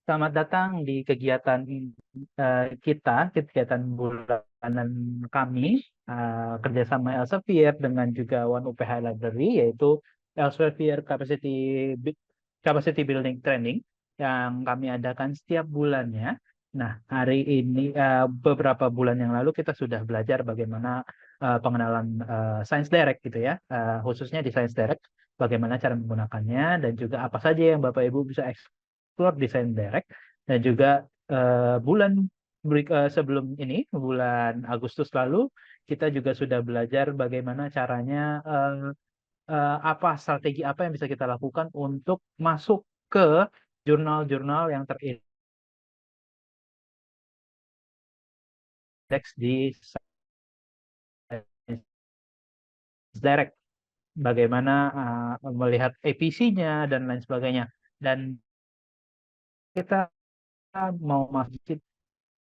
Selamat datang di kegiatan kegiatan bulanan kami kerjasama Elsevier dengan juga One UPH Library, yaitu Elsevier Capacity Building Training yang kami adakan setiap bulannya. Nah, hari ini beberapa bulan yang lalu kita sudah belajar bagaimana pengenalan Science Direct gitu ya, khususnya di Science Direct, bagaimana cara menggunakannya dan juga apa saja yang Bapak Ibu bisa explore desain direct. Dan juga sebelum ini bulan Agustus lalu kita juga sudah belajar bagaimana caranya, apa strategi apa yang bisa kita lakukan untuk masuk ke jurnal-jurnal yang terindeks di Science Direct, bagaimana melihat APC-nya dan lain sebagainya. Dan kita mau masuk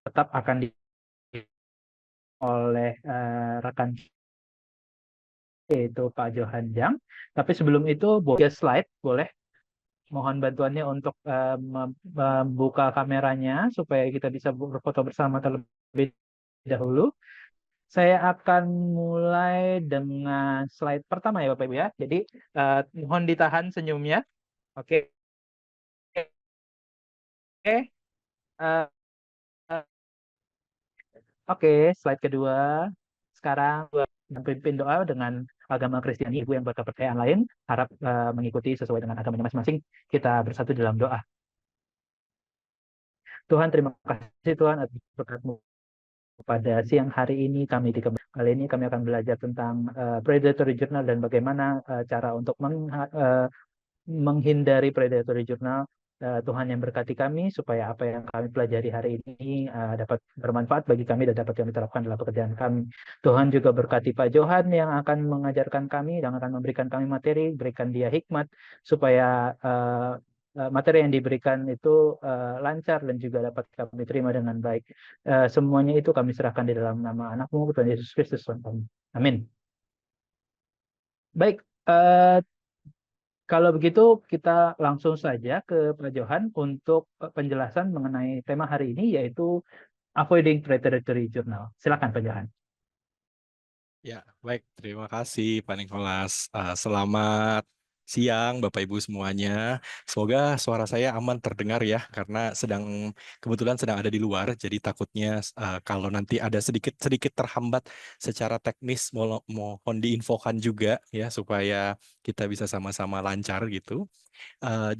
tetap akan oleh rekan yaitu Pak Johan Jang. Tapi sebelum itu boleh slide, boleh mohon bantuannya untuk membuka kameranya supaya kita bisa berfoto bersama terlebih dahulu. Saya akan mulai dengan slide pertama ya Bapak Ibu ya. Jadi mohon ditahan senyumnya. Oke. Oke. Eh, eh, Oke, slide kedua. Sekarang pimpin doa dengan agama Kristiani, ibu yang berkepercayaan lain, harap mengikuti sesuai dengan agamanya masing-masing. Kita bersatu dalam doa. Tuhan, terima kasih Tuhan atas berkat-Mu. Pada siang hari ini kali ini kami akan belajar tentang predatory journal dan bagaimana cara untuk menghindari predatory journal. Tuhan yang berkati kami supaya apa yang kami pelajari hari ini dapat bermanfaat bagi kami dan dapat kami terapkan dalam pekerjaan kami. Tuhan juga berkati Pak Johan yang akan mengajarkan kami dan akan memberikan kami materi, berikan dia hikmat supaya materi yang diberikan itu lancar dan juga dapat kami terima dengan baik. Semuanya itu kami serahkan di dalam nama anak-Mu, Tuhan Yesus Kristus, Tuhan kami. Amin. Baik, kalau begitu kita langsung saja ke Pak Johan untuk penjelasan mengenai tema hari ini, yaitu Avoiding Predatory Journal. Silakan Pak Johan. Ya, baik. Terima kasih Pak Nikolas. Selamat siang Bapak Ibu semuanya. Semoga suara saya aman terdengar ya, karena kebetulan sedang ada di luar. Jadi takutnya kalau nanti ada sedikit terhambat secara teknis, mohon diinfokan juga ya supaya kita bisa sama-sama lancar gitu.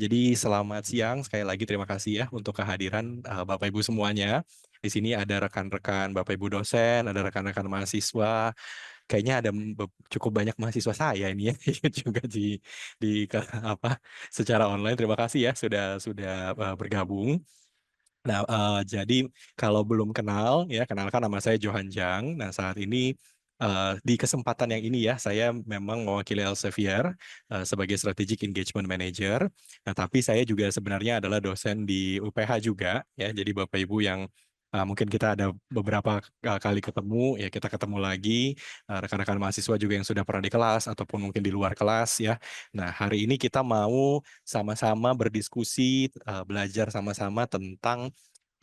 Jadi selamat siang, sekali lagi terima kasih ya untuk kehadiran Bapak Ibu semuanya. Di sini ada rekan-rekan Bapak Ibu dosen, ada rekan-rekan mahasiswa. Kayaknya ada cukup banyak mahasiswa saya ini ya juga apa secara online. Terima kasih ya sudah bergabung. Nah, jadi kalau belum kenal ya, kenalkan nama saya Johan Jang. Nah, saat ini di kesempatan yang ini ya, saya memang mewakili Elsevier sebagai Strategic Engagement Manager. Nah, tapi saya juga sebenarnya adalah dosen di UPH juga ya. Jadi Bapak Ibu yang mungkin kita ada beberapa kali ketemu ya, kita ketemu lagi rekan-rekan mahasiswa juga yang sudah pernah di kelas ataupun mungkin di luar kelas ya. Nah, hari ini kita mau sama-sama berdiskusi, belajar sama-sama tentang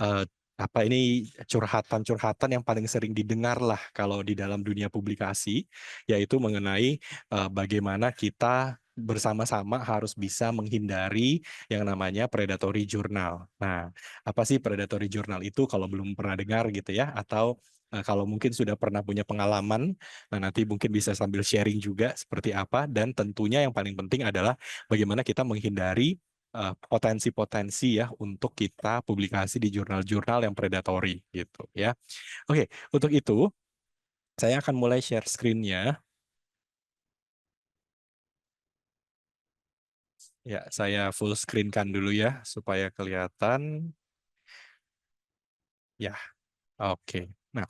eh, apa ini curhatan-curhatan yang paling sering didengar lah kalau di dalam dunia publikasi, yaitu mengenai bagaimana kita bersama-sama harus bisa menghindari yang namanya predatory journal. Nah, apa sih predatory journal itu kalau belum pernah dengar gitu ya, atau kalau mungkin sudah pernah punya pengalaman, nah nanti mungkin bisa sambil sharing juga seperti apa, dan tentunya yang paling penting adalah bagaimana kita menghindari potensi-potensi ya untuk kita publikasi di jurnal-jurnal yang predatory gitu ya. Oke, untuk itu saya akan mulai share screen-nya. Ya, saya full screen-kan dulu ya supaya kelihatan. Ya, oke. Nah,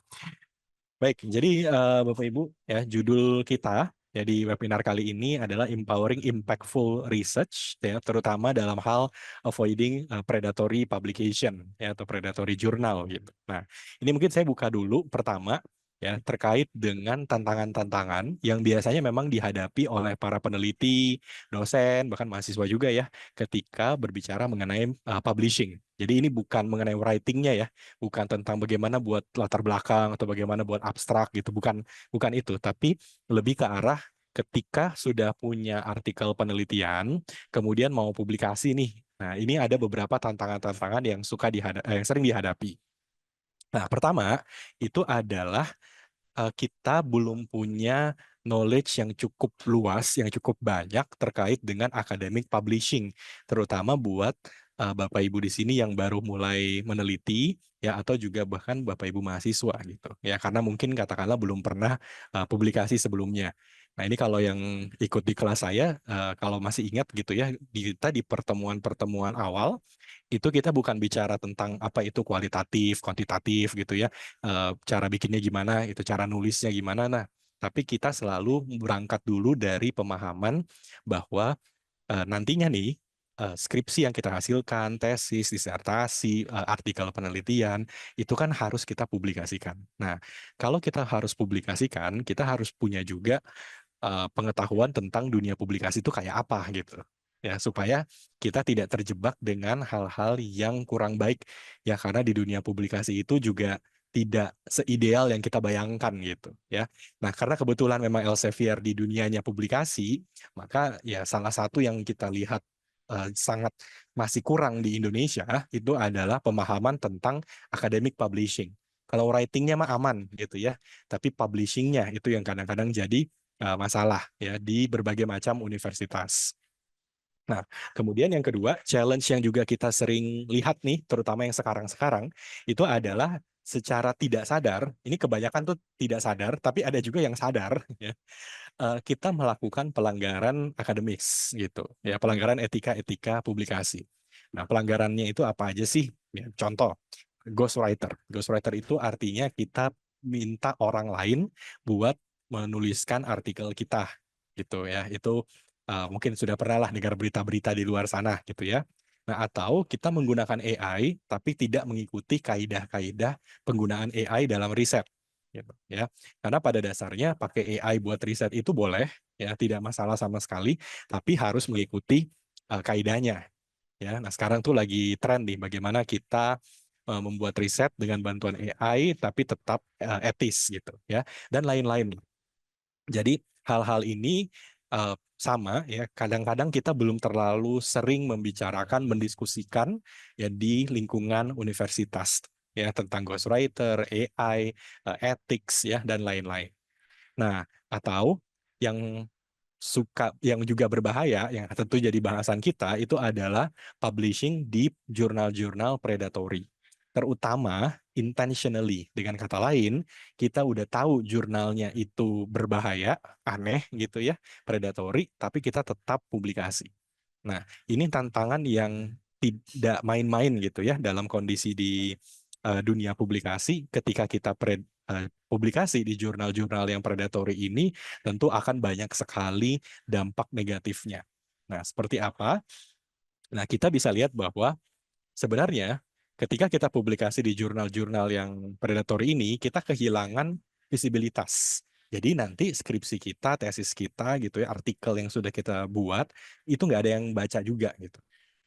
baik. Jadi Bapak Ibu ya, judul kita ya di webinar kali ini adalah Empowering Impactful Research ya, terutama dalam hal avoiding predatory publication ya atau predatory journal gitu. Nah, ini mungkin saya buka dulu pertama ya terkait dengan tantangan-tantangan yang biasanya memang dihadapi oleh para peneliti, dosen, bahkan mahasiswa juga ya ketika berbicara mengenai publishing. Jadi ini bukan mengenai writing-nya ya, bukan tentang bagaimana buat latar belakang atau bagaimana buat abstrak gitu, bukan itu, tapi lebih ke arah ketika sudah punya artikel penelitian, kemudian mau publikasi nih. Nah, ini ada beberapa tantangan-tantangan yang sering dihadapi. Nah, pertama itu adalah kita belum punya knowledge yang cukup luas, yang cukup banyak terkait dengan academic publishing, terutama buat Bapak Ibu di sini yang baru mulai meneliti, ya, atau juga bahkan Bapak Ibu mahasiswa gitu, ya, karena mungkin katakanlah belum pernah publikasi sebelumnya. Nah, ini kalau yang ikut di kelas saya, kalau masih ingat gitu ya, kita di pertemuan-pertemuan awal itu kita bukan bicara tentang apa itu kualitatif, kuantitatif gitu ya, cara bikinnya gimana, itu cara nulisnya gimana. Nah, tapi kita selalu berangkat dulu dari pemahaman bahwa nantinya nih skripsi yang kita hasilkan, tesis, disertasi, artikel penelitian, itu kan harus kita publikasikan. Nah, kalau kita harus publikasikan, kita harus punya juga pengetahuan tentang dunia publikasi itu kayak apa gitu. Ya, supaya kita tidak terjebak dengan hal-hal yang kurang baik. Ya, karena di dunia publikasi itu juga tidak seideal yang kita bayangkan gitu ya. Nah, karena kebetulan memang Elsevier di dunianya publikasi, maka ya salah satu yang kita lihat sangat masih kurang di Indonesia itu adalah pemahaman tentang academic publishing. Kalau writingnya mah aman gitu ya, tapi publishingnya itu yang kadang-kadang jadi masalah ya di berbagai macam universitas. Nah, kemudian yang kedua, challenge yang juga kita sering lihat nih, terutama yang sekarang-sekarang, itu adalah secara tidak sadar, ini kebanyakan tuh tidak sadar, tapi ada juga yang sadar, ya, kita melakukan pelanggaran akademis gitu, ya, pelanggaran etika-etika publikasi. Nah, pelanggarannya itu apa aja sih? Ya, contoh, ghostwriter. Ghostwriter itu artinya kita minta orang lain buat menuliskan artikel kita gitu ya. Itu mungkin sudah pernah lah dengar berita-berita di luar sana gitu ya. Nah, atau kita menggunakan AI tapi tidak mengikuti kaidah-kaidah penggunaan AI dalam riset gitu ya. Karena pada dasarnya pakai AI buat riset itu boleh ya, tidak masalah sama sekali, tapi harus mengikuti kaidahnya ya. Nah, sekarang tuh lagi tren nih bagaimana kita membuat riset dengan bantuan AI tapi tetap etis gitu ya, dan lain-lain. Jadi hal-hal ini sama ya, kadang-kadang kita belum terlalu sering membicarakan, mendiskusikan ya di lingkungan universitas ya tentang ghostwriter, AI, ethics ya dan lain-lain. Nah, atau yang yang juga berbahaya yang tentu jadi bahasan kita itu adalah publishing di jurnal-jurnal predatory, terutama intentionally. Dengan kata lain, kita udah tahu jurnalnya itu berbahaya, aneh gitu ya, predatory, tapi kita tetap publikasi. Nah, ini tantangan yang tidak main-main gitu ya dalam kondisi di dunia publikasi. Ketika kita publikasi di jurnal-jurnal yang predatory ini, tentu akan banyak sekali dampak negatifnya. Nah, seperti apa? Nah, kita bisa lihat bahwa sebenarnya ketika kita publikasi di jurnal-jurnal yang predatory ini, kita kehilangan visibilitas. Jadi nanti skripsi kita, tesis kita gitu ya, artikel yang sudah kita buat itu nggak ada yang baca juga gitu.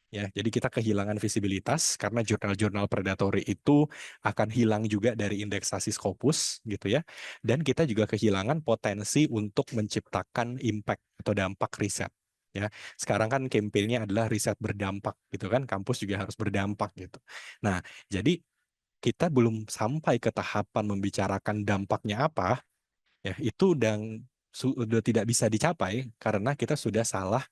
Ya, jadi kita kehilangan visibilitas karena jurnal-jurnal predatory itu akan hilang juga dari indeksasi Scopus gitu ya. Dan kita juga kehilangan potensi untuk menciptakan impact atau dampak riset. Ya, sekarang kan campaign-nya adalah riset berdampak gitu kan, kampus juga harus berdampak gitu. Nah, jadi kita belum sampai ke tahapan membicarakan dampaknya apa, ya itu sudah tidak bisa dicapai karena kita sudah salah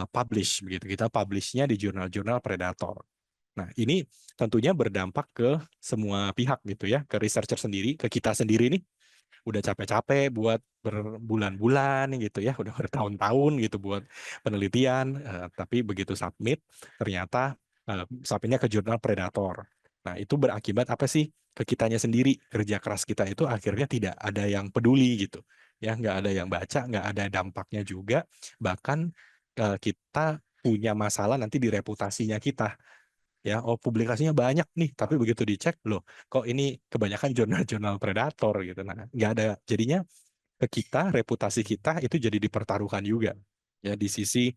publish begitu. Kita publishnya di jurnal-jurnal predator. Nah, ini tentunya berdampak ke semua pihak gitu ya, ke researcher sendiri, ke kita sendiri nih. Udah capek-capek buat berbulan-bulan gitu ya, udah bertahun-tahun gitu buat penelitian, tapi begitu submit ternyata submitnya ke jurnal predator. Nah, itu berakibat apa sih? Ke kitanya sendiri, kerja keras kita itu akhirnya tidak ada yang peduli gitu. Ya, nggak ada yang baca, nggak ada dampaknya juga. Bahkan kita punya masalah nanti di reputasinya kita. Ya, oh publikasinya banyak nih, tapi begitu dicek, loh, kok ini kebanyakan jurnal-jurnal predator gitu. Nah, nggak ada, jadinya ke kita, reputasi kita itu jadi dipertaruhkan juga ya di sisi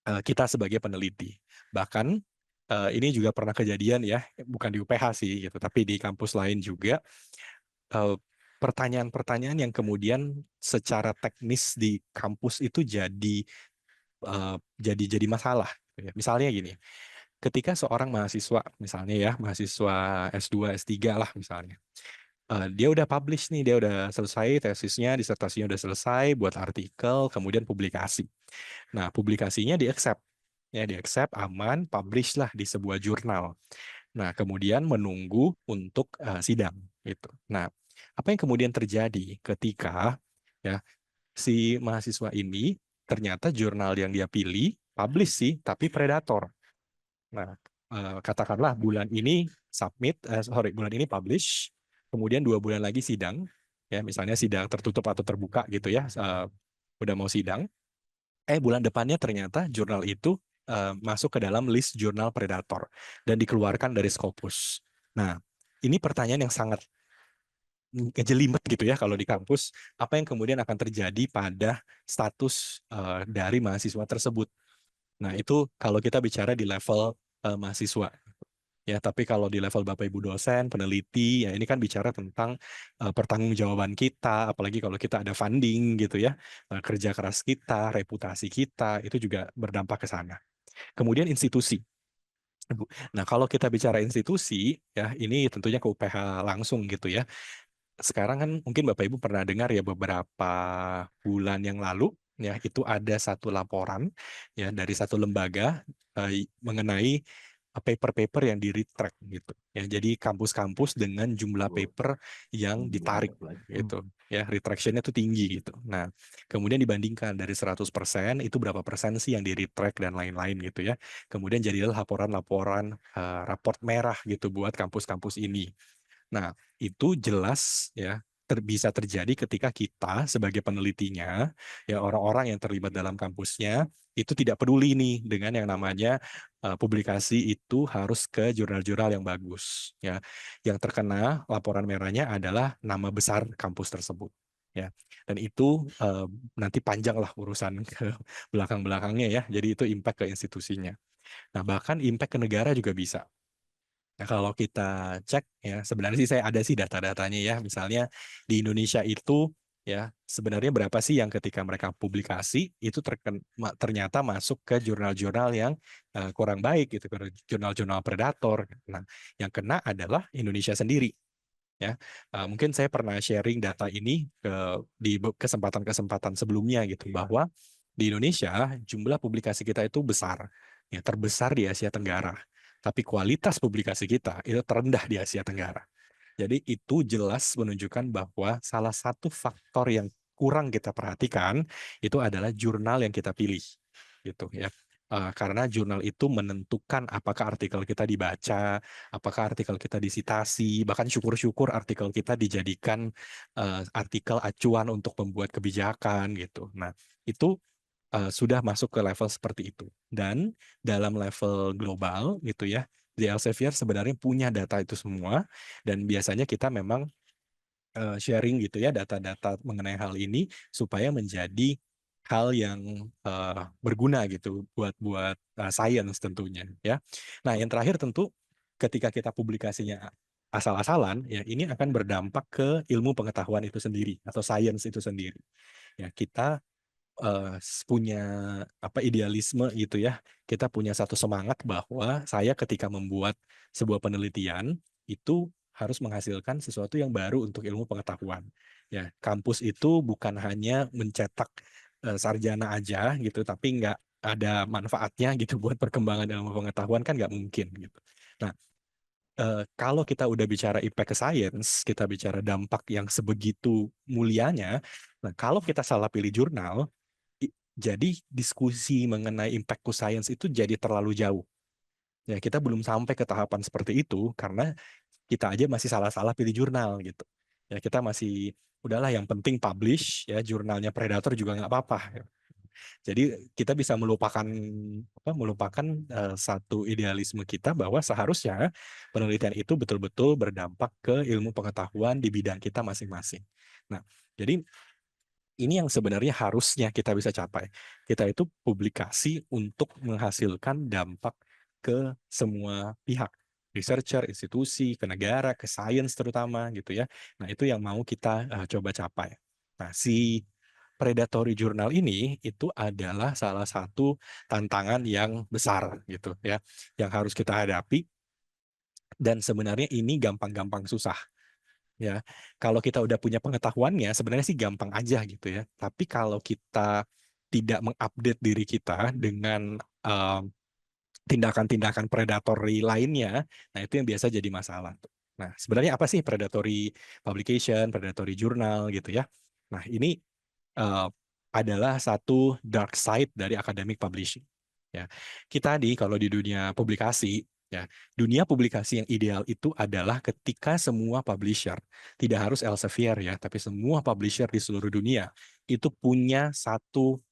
kita sebagai peneliti. Bahkan ini juga pernah kejadian ya, bukan di UPH sih gitu, tapi di kampus lain juga eh, pertanyaan-pertanyaan yang kemudian secara teknis di kampus itu jadi masalah. Gitu ya. Misalnya gini, ketika seorang mahasiswa, misalnya ya, mahasiswa S2, S3 lah misalnya, dia udah publish nih, dia udah selesai tesisnya, disertasinya udah selesai, buat artikel, kemudian publikasi. Nah, publikasinya di-accept. Ya, di-accept, aman, publish lah di sebuah jurnal. Nah, kemudian menunggu untuk sidang gitu. Nah, apa yang kemudian terjadi ketika ya si mahasiswa ini ternyata jurnal yang dia pilih publish sih, tapi predator. Nah, katakanlah bulan ini bulan ini publish, kemudian 2 bulan lagi sidang, ya misalnya sidang tertutup atau terbuka gitu ya, udah mau sidang, bulan depannya ternyata jurnal itu masuk ke dalam list jurnal predator dan dikeluarkan dari Scopus. Nah, ini pertanyaan yang sangat ngejelimet gitu ya kalau di kampus, apa yang kemudian akan terjadi pada status dari mahasiswa tersebut. Nah, itu kalau kita bicara di level mahasiswa. Ya, tapi kalau di level Bapak Ibu dosen, peneliti, ya ini kan bicara tentang pertanggungjawaban kita, apalagi kalau kita ada funding gitu ya, kerja keras kita, reputasi kita, itu juga berdampak ke sana. Kemudian institusi. Nah, kalau kita bicara institusi, ya ini tentunya ke UPH langsung gitu ya. Sekarang kan mungkin Bapak Ibu pernah dengar ya beberapa bulan yang lalu, ya itu ada satu laporan ya dari satu lembaga mengenai paper-paper yang di-retract gitu. Ya, jadi kampus-kampus dengan jumlah paper yang ditarik gitu. Ya, retraction-nya tuh tinggi gitu. Nah, kemudian dibandingkan dari 100% itu berapa persen sih yang di-retract dan lain-lain gitu ya. Kemudian jadilah laporan-laporan raport merah gitu buat kampus-kampus ini. Nah, itu jelas ya bisa terjadi ketika kita sebagai penelitinya, ya orang-orang yang terlibat dalam kampusnya itu tidak peduli nih dengan yang namanya publikasi itu harus ke jurnal-jurnal yang bagus ya. Yang terkena laporan merahnya adalah nama besar kampus tersebut ya. Dan itu nanti panjang lah urusan ke belakang-belakangnya ya. Jadi itu impact ke institusinya. Nah, bahkan impact ke negara juga bisa. Nah, kalau kita cek ya sebenarnya sih saya ada sih data-datanya ya. Misalnya di Indonesia itu ya sebenarnya berapa sih yang ketika mereka publikasi itu ternyata masuk ke jurnal-jurnal yang kurang baik gitu, ke jurnal-jurnal predator. Nah, yang kena adalah Indonesia sendiri ya. Mungkin saya pernah sharing data ini di kesempatan-kesempatan sebelumnya gitu bahwa di Indonesia jumlah publikasi kita itu besar, ya terbesar di Asia Tenggara. Tapi kualitas publikasi kita itu terendah di Asia Tenggara. Jadi itu jelas menunjukkan bahwa salah satu faktor yang kurang kita perhatikan itu adalah jurnal yang kita pilih, gitu ya. Karena jurnal itu menentukan apakah artikel kita dibaca, apakah artikel kita disitasi, bahkan syukur-syukur artikel kita dijadikan artikel acuan untuk membuat kebijakan gitu. Nah, itu sudah masuk ke level seperti itu. Dan dalam level global gitu ya, di Elsevier sebenarnya punya data itu semua dan biasanya kita memang sharing gitu ya data-data mengenai hal ini supaya menjadi hal yang berguna gitu buat science tentunya ya. Nah, yang terakhir tentu ketika kita publikasinya asal-asalan ya ini akan berdampak ke ilmu pengetahuan itu sendiri atau science itu sendiri. Ya, kita punya apa idealisme gitu ya. Kita punya satu semangat bahwa saya ketika membuat sebuah penelitian itu harus menghasilkan sesuatu yang baru untuk ilmu pengetahuan. Ya, kampus itu bukan hanya mencetak sarjana aja gitu, tapi nggak ada manfaatnya gitu buat perkembangan ilmu pengetahuan kan nggak mungkin gitu. Nah, kalau kita udah bicara impact ke science, kita bicara dampak yang sebegitu mulianya, nah kalau kita salah pilih jurnal, jadi diskusi mengenai impact to science itu jadi terlalu jauh. Ya, kita belum sampai ke tahapan seperti itu karena kita aja masih salah-salah pilih jurnal gitu. Ya, kita masih udahlah yang penting publish ya jurnalnya Predator juga nggak apa-apa. Jadi kita bisa melupakan satu idealisme kita bahwa seharusnya penelitian itu betul-betul berdampak ke ilmu pengetahuan di bidang kita masing-masing. Nah, jadi ini yang sebenarnya harusnya kita bisa capai. Kita itu publikasi untuk menghasilkan dampak ke semua pihak, researcher, institusi, ke negara, ke sains terutama gitu ya. Nah, itu yang mau kita coba capai. Nah, si predatory journal ini itu adalah salah satu tantangan yang besar gitu ya, yang harus kita hadapi, dan sebenarnya ini gampang-gampang susah ya. Kalau kita udah punya pengetahuannya sebenarnya sih gampang aja gitu ya. Tapi kalau kita tidak mengupdate diri kita dengan tindakan-tindakan predatory lainnya, nah itu yang biasa jadi masalah. Nah, sebenarnya apa sih predatory publication, predatory journal gitu ya? Nah, ini uh, adalah satu dark side dari academic publishing. Ya, kita kalau di dunia publikasi, ya, dunia publikasi yang ideal itu adalah ketika semua publisher, tidak harus Elsevier ya, tapi semua publisher di seluruh dunia itu punya satu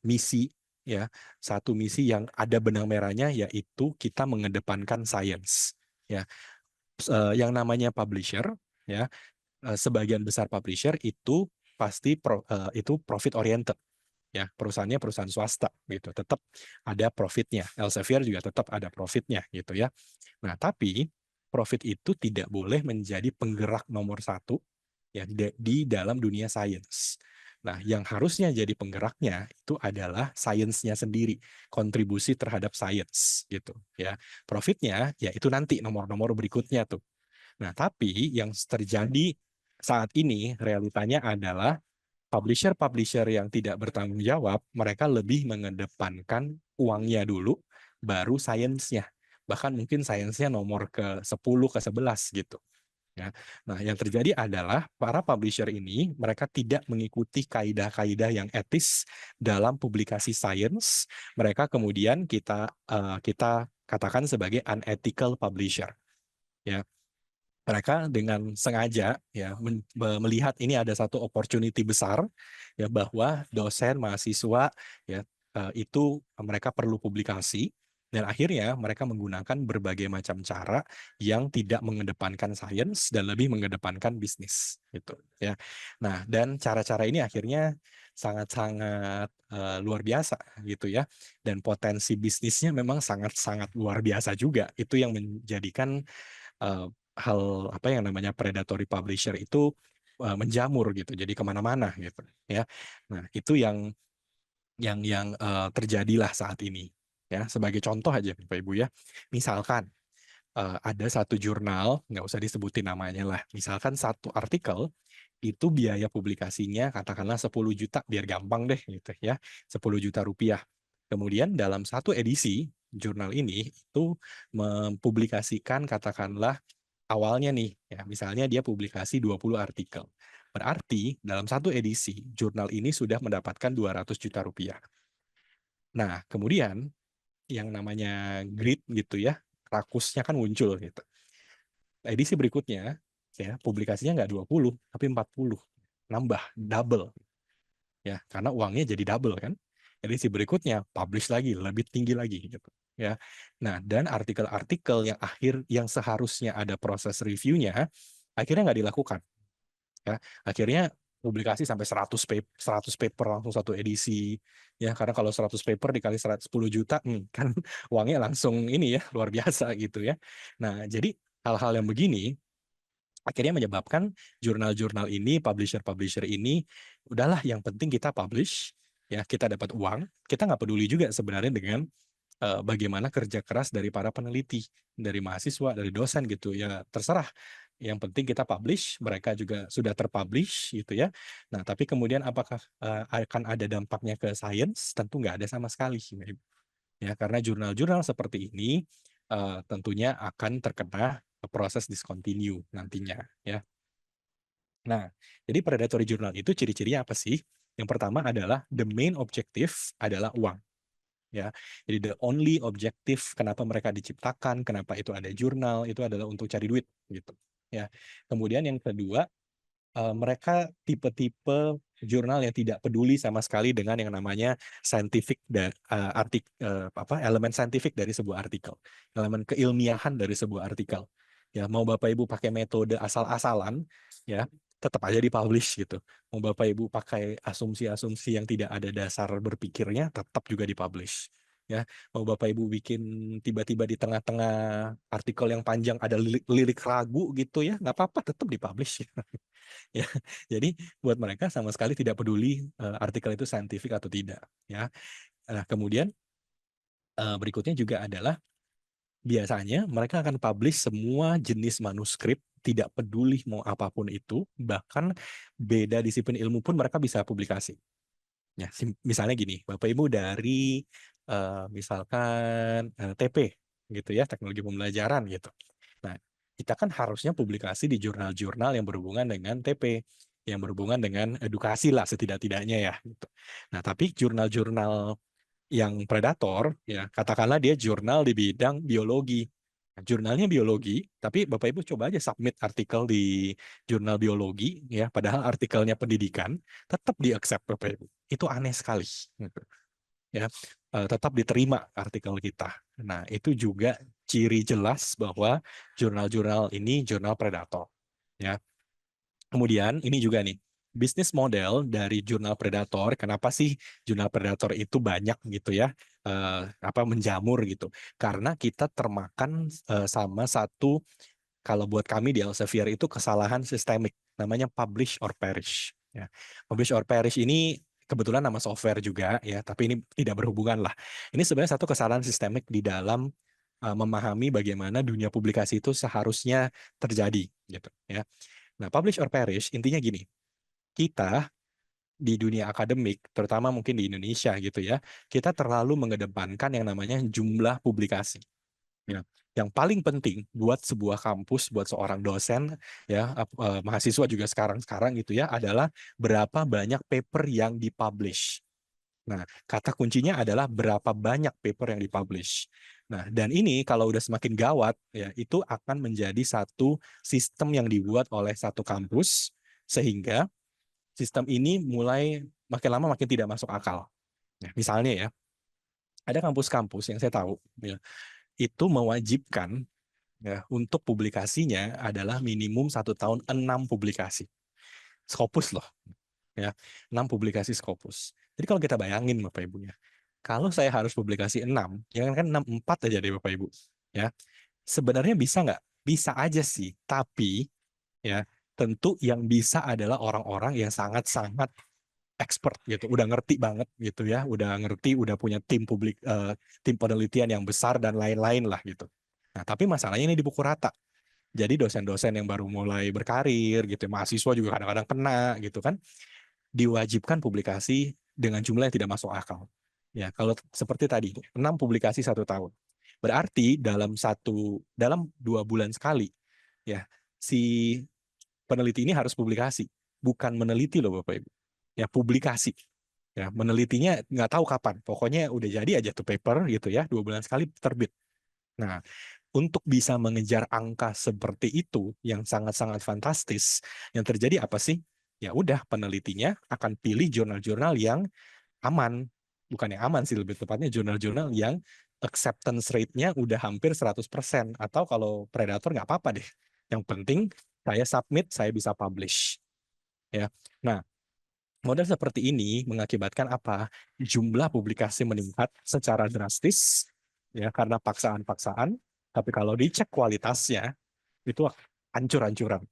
misi, ya, satu misi yang ada benang merahnya, yaitu kita mengedepankan science. Ya, yang namanya publisher, ya, sebagian besar publisher itu pasti itu profit oriented, ya, perusahaannya perusahaan swasta gitu, tetap ada profitnya. Elsevier juga tetap ada profitnya gitu ya. Nah, tapi profit itu tidak boleh menjadi penggerak nomor satu ya di dalam dunia sains. Nah, yang harusnya jadi penggeraknya itu adalah sainsnya sendiri, kontribusi terhadap sains gitu ya. Profitnya ya itu nanti nomor-nomor berikutnya tuh. Nah, tapi yang terjadi saat ini realitanya adalah publisher-publisher yang tidak bertanggung jawab, mereka lebih mengedepankan uangnya dulu, baru sainsnya. Bahkan mungkin sainsnya nomor ke-10, ke-11 gitu. Ya. Nah, yang terjadi adalah para publisher ini, mereka tidak mengikuti kaidah-kaidah yang etis dalam publikasi sains. Mereka kemudian kita katakan sebagai unethical publisher. Ya, mereka dengan sengaja ya melihat ini ada satu opportunity besar ya, bahwa dosen mahasiswa ya itu mereka perlu publikasi, dan akhirnya mereka menggunakan berbagai macam cara yang tidak mengedepankan sains dan lebih mengedepankan bisnis gitu ya. Nah, dan cara-cara ini akhirnya sangat-sangat luar biasa gitu ya, dan potensi bisnisnya memang sangat-sangat luar biasa juga. Itu yang menjadikan uh, hal apa yang namanya predatory publisher itu menjamur gitu, jadi kemana-mana gitu ya. Nah, itu yang terjadilah saat ini ya. Sebagai contoh aja Bapak Ibu ya, misalkan ada satu jurnal, nggak usah disebutin namanya lah, misalkan satu artikel itu biaya publikasinya katakanlah 10 juta, biar gampang deh gitu ya, 10 juta rupiah. Kemudian dalam satu edisi jurnal ini itu mempublikasikan katakanlah awalnya nih, ya misalnya dia publikasi 20 artikel. Berarti dalam satu edisi, jurnal ini sudah mendapatkan 200 juta rupiah. Nah, kemudian yang namanya grid gitu ya, rakusnya kan muncul gitu. Edisi berikutnya, ya publikasinya nggak 20, tapi 40. Nambah, double. Ya, karena uangnya jadi double kan. Edisi berikutnya, publish lagi, lebih tinggi lagi gitu. Ya. Nah, dan artikel-artikel yang seharusnya ada proses reviewnya, akhirnya nggak dilakukan. Ya, akhirnya publikasi sampai 100 paper langsung satu edisi. Ya, karena kalau 100 paper dikali 10 juta, kan uangnya langsung ini ya, luar biasa gitu ya. Nah, jadi hal-hal yang begini akhirnya menyebabkan jurnal-jurnal ini, publisher-publisher ini, udahlah yang penting kita publish, ya kita dapat uang, kita nggak peduli juga sebenarnya dengan bagaimana kerja keras dari para peneliti, dari mahasiswa, dari dosen gitu ya, terserah. Yang penting kita publish, mereka juga sudah terpublish gitu ya. Nah, tapi kemudian apakah akan ada dampaknya ke sains? Tentu nggak ada sama sekali. Ya, karena jurnal-jurnal seperti ini tentunya akan terkena proses discontinue nantinya ya. Nah, jadi predatory journal itu ciri-cirinya apa sih? Yang pertama adalah the main objective adalah uang. Ya, jadi the only objective kenapa mereka diciptakan, kenapa itu ada jurnal, itu adalah untuk cari duit gitu. Ya, kemudian yang kedua, mereka tipe-tipe jurnal yang tidak peduli sama sekali dengan yang namanya scientific dan elemen saintifik dari sebuah artikel, elemen keilmiahan dari sebuah artikel. Ya, mau Bapak Ibu pakai metode asal-asalan, ya tetap aja dipublish gitu. Mau Bapak Ibu pakai asumsi-asumsi yang tidak ada dasar berpikirnya, tetap juga dipublish. ya. Mau Bapak Ibu bikin tiba-tiba di tengah-tengah artikel yang panjang ada lirik ragu gitu ya, nggak apa-apa, tetap dipublish. Ya, jadi buat mereka sama sekali tidak peduli artikel itu saintifik atau tidak. Ya, nah kemudian berikutnya juga adalah biasanya mereka akan publish semua jenis manuskrip, tidak peduli mau apapun itu, bahkan beda disiplin ilmu pun mereka bisa publikasi. Ya, misalnya gini, Bapak Ibu dari misalkan TP gitu ya, teknologi pembelajaran gitu. Nah, kita kan harusnya publikasi di jurnal-jurnal yang berhubungan dengan TP, yang berhubungan dengan edukasi lah setidak-tidaknya ya. Gitu. Nah, tapi jurnal-jurnal yang predator, ya katakanlah dia jurnal di bidang biologi. Nah, jurnalnya biologi, tapi Bapak Ibu coba aja submit artikel di jurnal biologi, ya padahal artikelnya pendidikan, tetap di-accept Bapak Ibu. Itu aneh sekali. Gitu. Ya, tetap diterima artikel kita. Nah, itu juga ciri jelas bahwa jurnal-jurnal ini jurnal predator. Ya, kemudian ini juga nih, bisnis model dari jurnal predator, kenapa sih jurnal predator itu banyak gitu ya, menjamur gitu. Karena kita termakan sama satu, kalau buat kami di Elsevier itu kesalahan sistemik, namanya publish or perish. Ya. Publish or perish ini kebetulan nama software juga ya, tapi ini tidak berhubungan lah. Ini sebenarnya satu kesalahan sistemik di dalam memahami bagaimana dunia publikasi itu seharusnya terjadi gitu ya. Nah, publish or perish intinya gini, kita di dunia akademik, terutama mungkin di Indonesia gitu ya, kita terlalu mengedepankan yang namanya jumlah publikasi. Ya. Yang paling penting buat sebuah kampus, buat seorang dosen, ya mahasiswa juga sekarang gitu ya, adalah berapa banyak paper yang dipublish. Nah, kata kuncinya adalah berapa banyak paper yang dipublish. Nah, dan ini kalau udah semakin gawat, ya itu akan menjadi satu sistem yang dibuat oleh satu kampus, sehingga sistem ini mulai makin lama makin tidak masuk akal. Ya, misalnya ya, ada kampus-kampus yang saya tahu, ya, itu mewajibkan ya, untuk publikasinya adalah minimum 1 tahun 6 publikasi. Scopus loh. Ya, 6 publikasi Scopus. Jadi kalau kita bayangin Bapak Ibu ya, kalau saya harus publikasi 6, jangan kan 6, 4 aja deh Bapak Ibu. Ya, sebenarnya bisa nggak? Bisa aja sih, tapi ya tentu yang bisa adalah orang-orang yang sangat-sangat expert gitu, udah ngerti banget gitu ya, udah ngerti, udah punya tim penelitian yang besar dan lain-lain lah gitu. Nah, tapi masalahnya ini dipukul rata. Jadi dosen-dosen yang baru mulai berkarir gitu, mahasiswa juga kadang-kadang kena gitu kan, diwajibkan publikasi dengan jumlah yang tidak masuk akal. Ya, kalau seperti tadi, 6 publikasi 1 tahun. Berarti dalam 2 bulan sekali, ya si peneliti ini harus publikasi, bukan meneliti loh Bapak Ibu. Ya publikasi. Ya menelitinya nggak tahu kapan, pokoknya udah jadi aja tuh paper gitu ya, 2 bulan sekali terbit. Nah, untuk bisa mengejar angka seperti itu yang sangat-sangat fantastis, yang terjadi apa sih? Ya udah penelitinya akan pilih jurnal-jurnal yang aman. Bukan yang aman sih, lebih tepatnya jurnal-jurnal yang acceptance rate-nya udah hampir 100%. Atau kalau predator nggak apa-apa deh. Yang penting saya submit, saya bisa publish. Ya. Nah, model seperti ini mengakibatkan apa? Jumlah publikasi meningkat secara drastis ya karena paksaan-paksaan, tapi kalau dicek kualitasnya itu hancur-hancuran.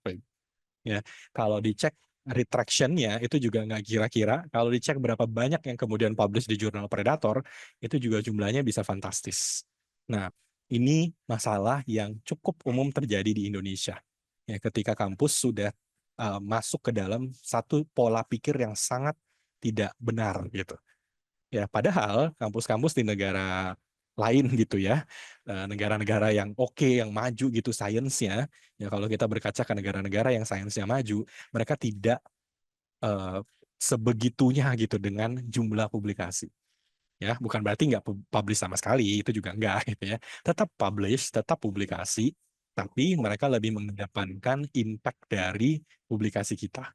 Ya, kalau dicek retraction-nya itu juga nggak kira-kira. Kalau dicek berapa banyak yang kemudian publish di jurnal Predator, itu juga jumlahnya bisa fantastis. Nah, ini masalah yang cukup umum terjadi di Indonesia. Ya, ketika kampus sudah masuk ke dalam satu pola pikir yang sangat tidak benar gitu. Ya, padahal kampus-kampus di negara lain gitu ya, negara-negara yang oke, yang maju gitu sainsnya, ya kalau kita berkaca ke negara-negara yang sainsnya maju, mereka tidak eh, sebegitunya gitu dengan jumlah publikasi. Ya, bukan berarti nggak publish sama sekali, itu juga enggak gitu ya. Tetap publish, tetap publikasi, tapi mereka lebih mengedepankan impact dari publikasi kita.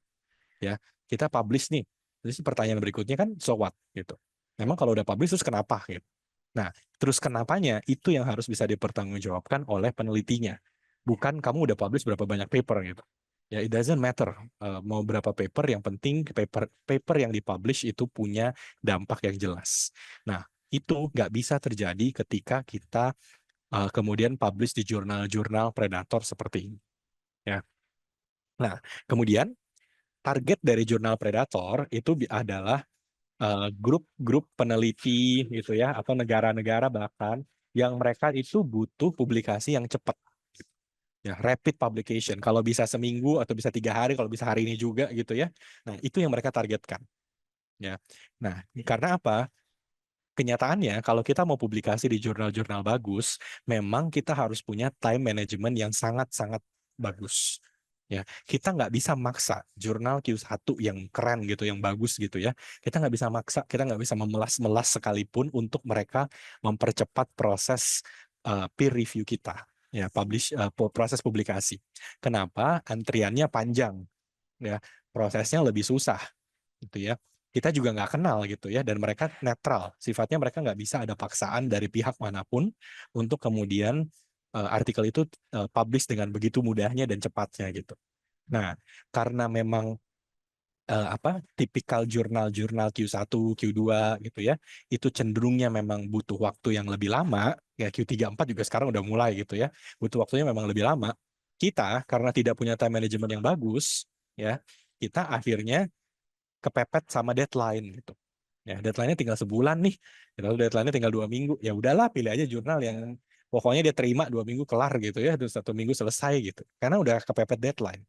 Ya, kita publish nih. Terus pertanyaan berikutnya kan, so what gitu. Memang kalau udah publish terus kenapa gitu. Nah, terus kenapanya itu yang harus bisa dipertanggungjawabkan oleh penelitinya. Bukan kamu udah publish berapa banyak paper gitu. Ya, it doesn't matter mau berapa paper, yang penting paper yang dipublish itu punya dampak yang jelas. Nah, itu nggak bisa terjadi ketika kita kemudian publish di jurnal-jurnal predator seperti ini. Ya. Nah, kemudian target dari jurnal predator itu adalah grup-grup peneliti gitu ya, atau negara-negara bahkan yang mereka itu butuh publikasi yang cepat. Ya, rapid publication. Kalau bisa seminggu atau bisa 3 hari, kalau bisa hari ini juga gitu ya. Nah, itu yang mereka targetkan. Ya. Nah, karena apa? Kenyataannya, kalau kita mau publikasi di jurnal-jurnal bagus, memang kita harus punya time management yang sangat-sangat bagus. Ya, kita nggak bisa maksa jurnal Q1 yang keren gitu, yang bagus gitu ya. Kita nggak bisa maksa, kita nggak bisa memelas-melas sekalipun untuk mereka mempercepat proses peer review kita, ya, proses publikasi. Kenapa? Antriannya panjang, ya, prosesnya lebih susah gitu ya. Kita juga nggak kenal gitu ya, dan mereka netral, sifatnya mereka nggak bisa ada paksaan dari pihak manapun untuk kemudian artikel itu publish dengan begitu mudahnya dan cepatnya gitu. Nah, karena memang tipikal jurnal-jurnal Q1, Q2 gitu ya, itu cenderungnya memang butuh waktu yang lebih lama, ya Q3, 4 juga sekarang udah mulai gitu ya, butuh waktunya memang lebih lama. Kita karena tidak punya time management yang bagus, ya, kita akhirnya kepepet sama deadline gitu. Ya, deadline-nya tinggal sebulan nih. Lalu deadline-nya tinggal 2 minggu. Ya udahlah, pilih aja jurnal yang pokoknya dia terima 2 minggu kelar gitu ya, terus 1 minggu selesai gitu. Karena udah kepepet deadline.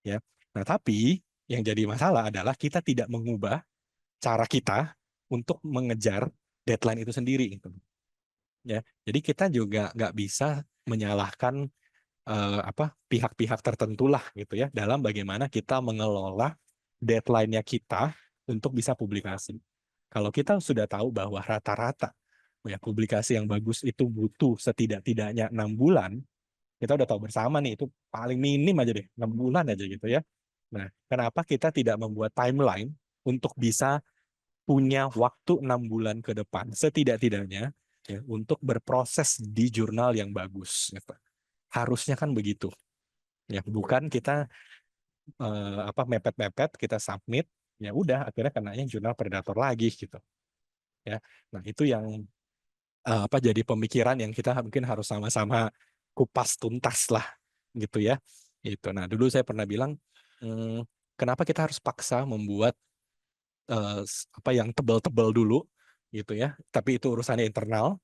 Ya. Nah, tapi yang jadi masalah adalah kita tidak mengubah cara kita untuk mengejar deadline itu sendiri gitu. Ya. Jadi kita juga nggak bisa menyalahkan pihak-pihak tertentu lah gitu ya dalam bagaimana kita mengelola deadline-nya kita untuk bisa publikasi. Kalau kita sudah tahu bahwa rata-rata ya publikasi yang bagus itu butuh setidak-tidaknya 6 bulan, kita udah tahu bersama nih itu paling minim aja deh 6 bulan aja gitu ya. Nah, kenapa kita tidak membuat timeline untuk bisa punya waktu 6 bulan ke depan setidak-tidaknya ya, untuk berproses di jurnal yang bagus. Gitu. Harusnya kan begitu. Ya, bukan kita mepet-mepet kita submit, ya udah akhirnya kenanya jurnal predator lagi gitu. Ya, nah itu yang jadi pemikiran yang kita mungkin harus sama-sama kupas tuntas lah gitu ya. Itu. Nah dulu saya pernah bilang, kenapa kita harus paksa membuat yang tebal-tebal dulu gitu ya. Tapi itu urusannya internal.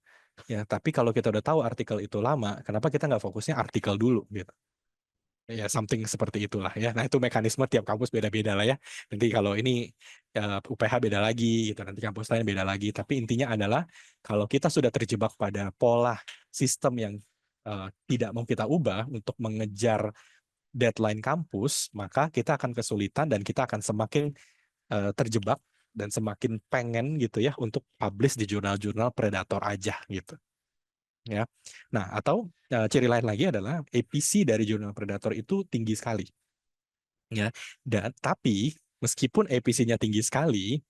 Ya, tapi kalau kita udah tahu artikel itu lama, kenapa kita nggak fokusnya artikel dulu gitu? Ya, something seperti itulah ya. Nah, itu mekanisme tiap kampus beda-beda lah ya. Nanti kalau ini UPH beda lagi gitu, nanti kampus lain beda lagi. Tapi intinya adalah kalau kita sudah terjebak pada pola sistem yang tidak mau kita ubah untuk mengejar deadline kampus, maka kita akan kesulitan dan kita akan semakin terjebak dan semakin pengen gitu ya untuk publish di jurnal-jurnal predator aja gitu. Ya. Nah, atau ciri lain lagi adalah APC dari jurnal predator itu tinggi sekali. Ya. Dan tapi meskipun APC-nya tinggi sekali,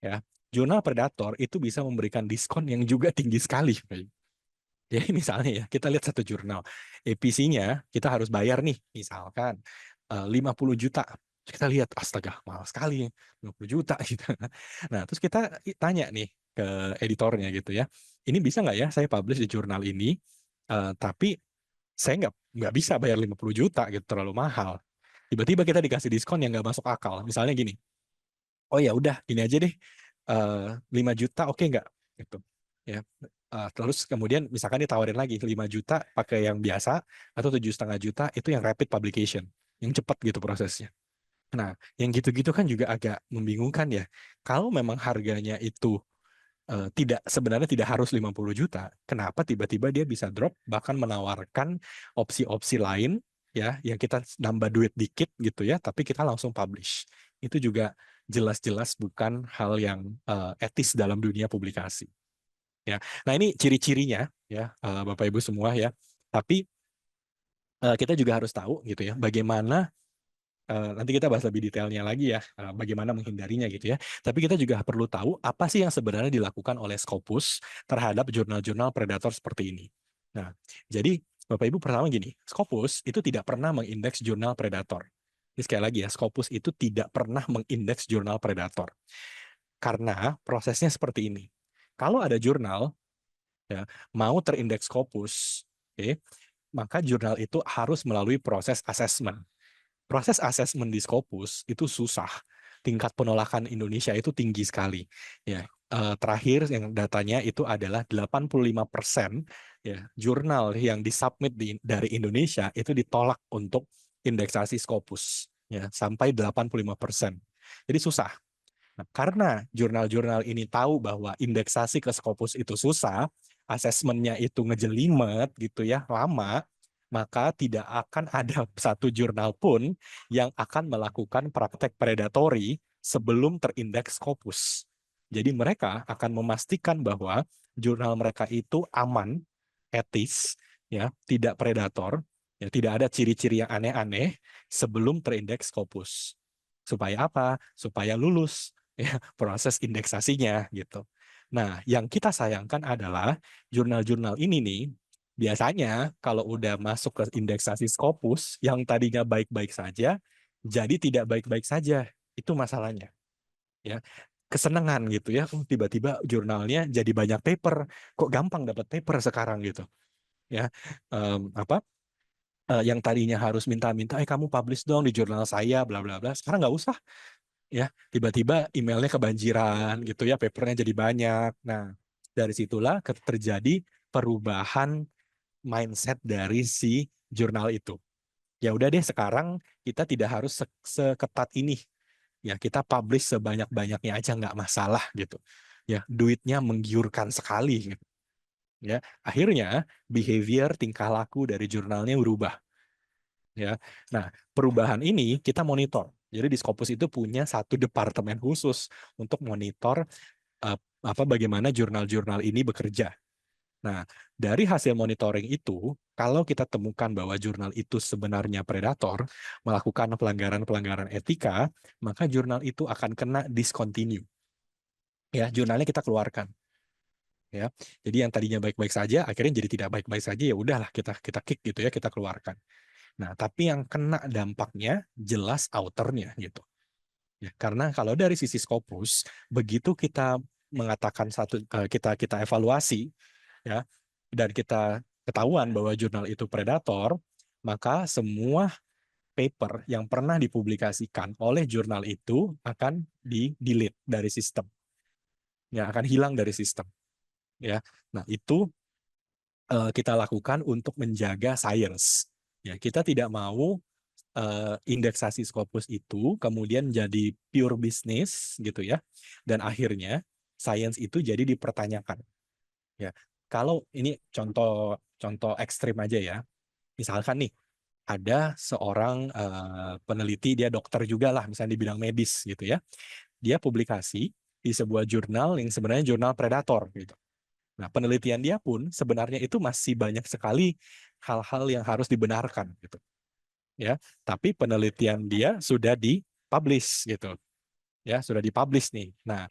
ya, jurnal predator itu bisa memberikan diskon yang juga tinggi sekali. Ya, misalnya ya, kita lihat satu jurnal, APC-nya kita harus bayar nih, misalkan 50 juta. Kita lihat, astaga, mahal sekali, 50 juta gitu. Nah, terus kita tanya nih ke editornya gitu ya, ini bisa nggak ya saya publish di jurnal ini, tapi saya nggak bisa bayar 50 juta gitu, terlalu mahal. Tiba-tiba kita dikasih diskon yang nggak masuk akal. Misalnya gini, oh ya udah gini aja deh, 5 juta oke nggak? Gitu. Ya. Terus kemudian misalkan ditawarin lagi 5 juta pakai yang biasa atau 7,5 juta itu yang rapid publication, yang cepat gitu prosesnya. Nah, yang gitu-gitu kan juga agak membingungkan ya. Kalau memang harganya itu sebenarnya tidak harus 50 juta, kenapa tiba-tiba dia bisa drop bahkan menawarkan opsi-opsi lain ya yang kita nambah duit dikit gitu ya, tapi kita langsung publish. Itu juga jelas-jelas bukan hal yang etis dalam dunia publikasi. Ya. Nah, ini ciri-cirinya ya Bapak Ibu semua ya. Tapi kita juga harus tahu gitu ya bagaimana nanti kita bahas lebih detailnya lagi ya, bagaimana menghindarinya gitu ya. Tapi kita juga perlu tahu apa sih yang sebenarnya dilakukan oleh Scopus terhadap jurnal-jurnal predator seperti ini. Nah, jadi Bapak Ibu pertama gini, Scopus itu tidak pernah mengindeks jurnal predator. Ini sekali lagi ya, Scopus itu tidak pernah mengindeks jurnal predator. Karena prosesnya seperti ini. kalau ada jurnal ya mau terindeks Scopus, oke, maka jurnal itu harus melalui proses assessment. Proses assessment di Scopus itu susah. Tingkat penolakan Indonesia itu tinggi sekali. Ya, terakhir yang datanya itu adalah 85% ya jurnal yang disubmit dari Indonesia itu ditolak untuk indeksasi Scopus ya sampai 85%. Jadi susah. Nah, karena jurnal-jurnal ini tahu bahwa indeksasi ke Scopus itu susah, asesmennya itu ngejelimet gitu ya, lama, maka tidak akan ada satu jurnal pun yang akan melakukan praktek predatory sebelum terindeks Scopus. Jadi mereka akan memastikan bahwa jurnal mereka itu aman, etis, ya, tidak predator, ya, tidak ada ciri-ciri yang aneh-aneh sebelum terindeks Scopus. Supaya apa? Supaya lulus ya proses indeksasinya gitu. Nah, yang kita sayangkan adalah jurnal-jurnal ini nih biasanya kalau udah masuk ke indeksasi Scopus yang tadinya baik-baik saja jadi tidak baik-baik saja. Itu masalahnya. Ya. Kesenangan gitu ya. Tiba-tiba jurnalnya jadi banyak paper. Kok gampang dapat paper sekarang gitu. Ya. Apa? Yang tadinya harus minta-minta kamu publish dong di jurnal saya bla bla bla. Sekarang nggak usah ya tiba-tiba emailnya kebanjiran gitu ya papernya jadi banyak. Nah dari situlah terjadi perubahan mindset dari si jurnal itu. Ya udah deh sekarang kita tidak harus seketat ini ya kita publish sebanyak-banyaknya aja nggak masalah gitu ya duitnya menggiurkan sekali gitu. Ya akhirnya behavior tingkah laku dari jurnalnya berubah ya. Nah, perubahan ini kita monitor. Jadi di Scopus itu punya satu departemen khusus untuk monitor bagaimana jurnal-jurnal ini bekerja. Nah, dari hasil monitoring itu, kalau kita temukan bahwa jurnal itu sebenarnya predator, melakukan pelanggaran-pelanggaran etika, maka jurnal itu akan kena discontinue. Ya, jurnalnya kita keluarkan. Ya, jadi yang tadinya baik-baik saja, akhirnya jadi tidak baik-baik saja. Ya udahlah, kita kick gitu ya, kita keluarkan. Nah, tapi yang kena dampaknya jelas outernya gitu. Ya, karena kalau dari sisi Scopus, begitu kita mengatakan kita evaluasi ya dan kita ketahuan bahwa jurnal itu predator, maka semua paper yang pernah dipublikasikan oleh jurnal itu akan di-delete dari sistem. Ya, akan hilang dari sistem. Ya. Nah, itu kita lakukan untuk menjaga science. Ya, kita tidak mau indeksasi Scopus itu kemudian jadi pure bisnis gitu ya. Dan akhirnya science itu jadi dipertanyakan. Ya. Kalau ini contoh ekstrim aja ya. Misalkan nih ada seorang peneliti dia dokter juga lah misalnya di bidang medis gitu ya. Dia publikasi di sebuah jurnal yang sebenarnya jurnal predator gitu. Nah, penelitian dia pun sebenarnya itu masih banyak sekali hal-hal yang harus dibenarkan gitu. Ya, tapi penelitian dia sudah dipublish gitu. Ya, sudah dipublish nih. Nah,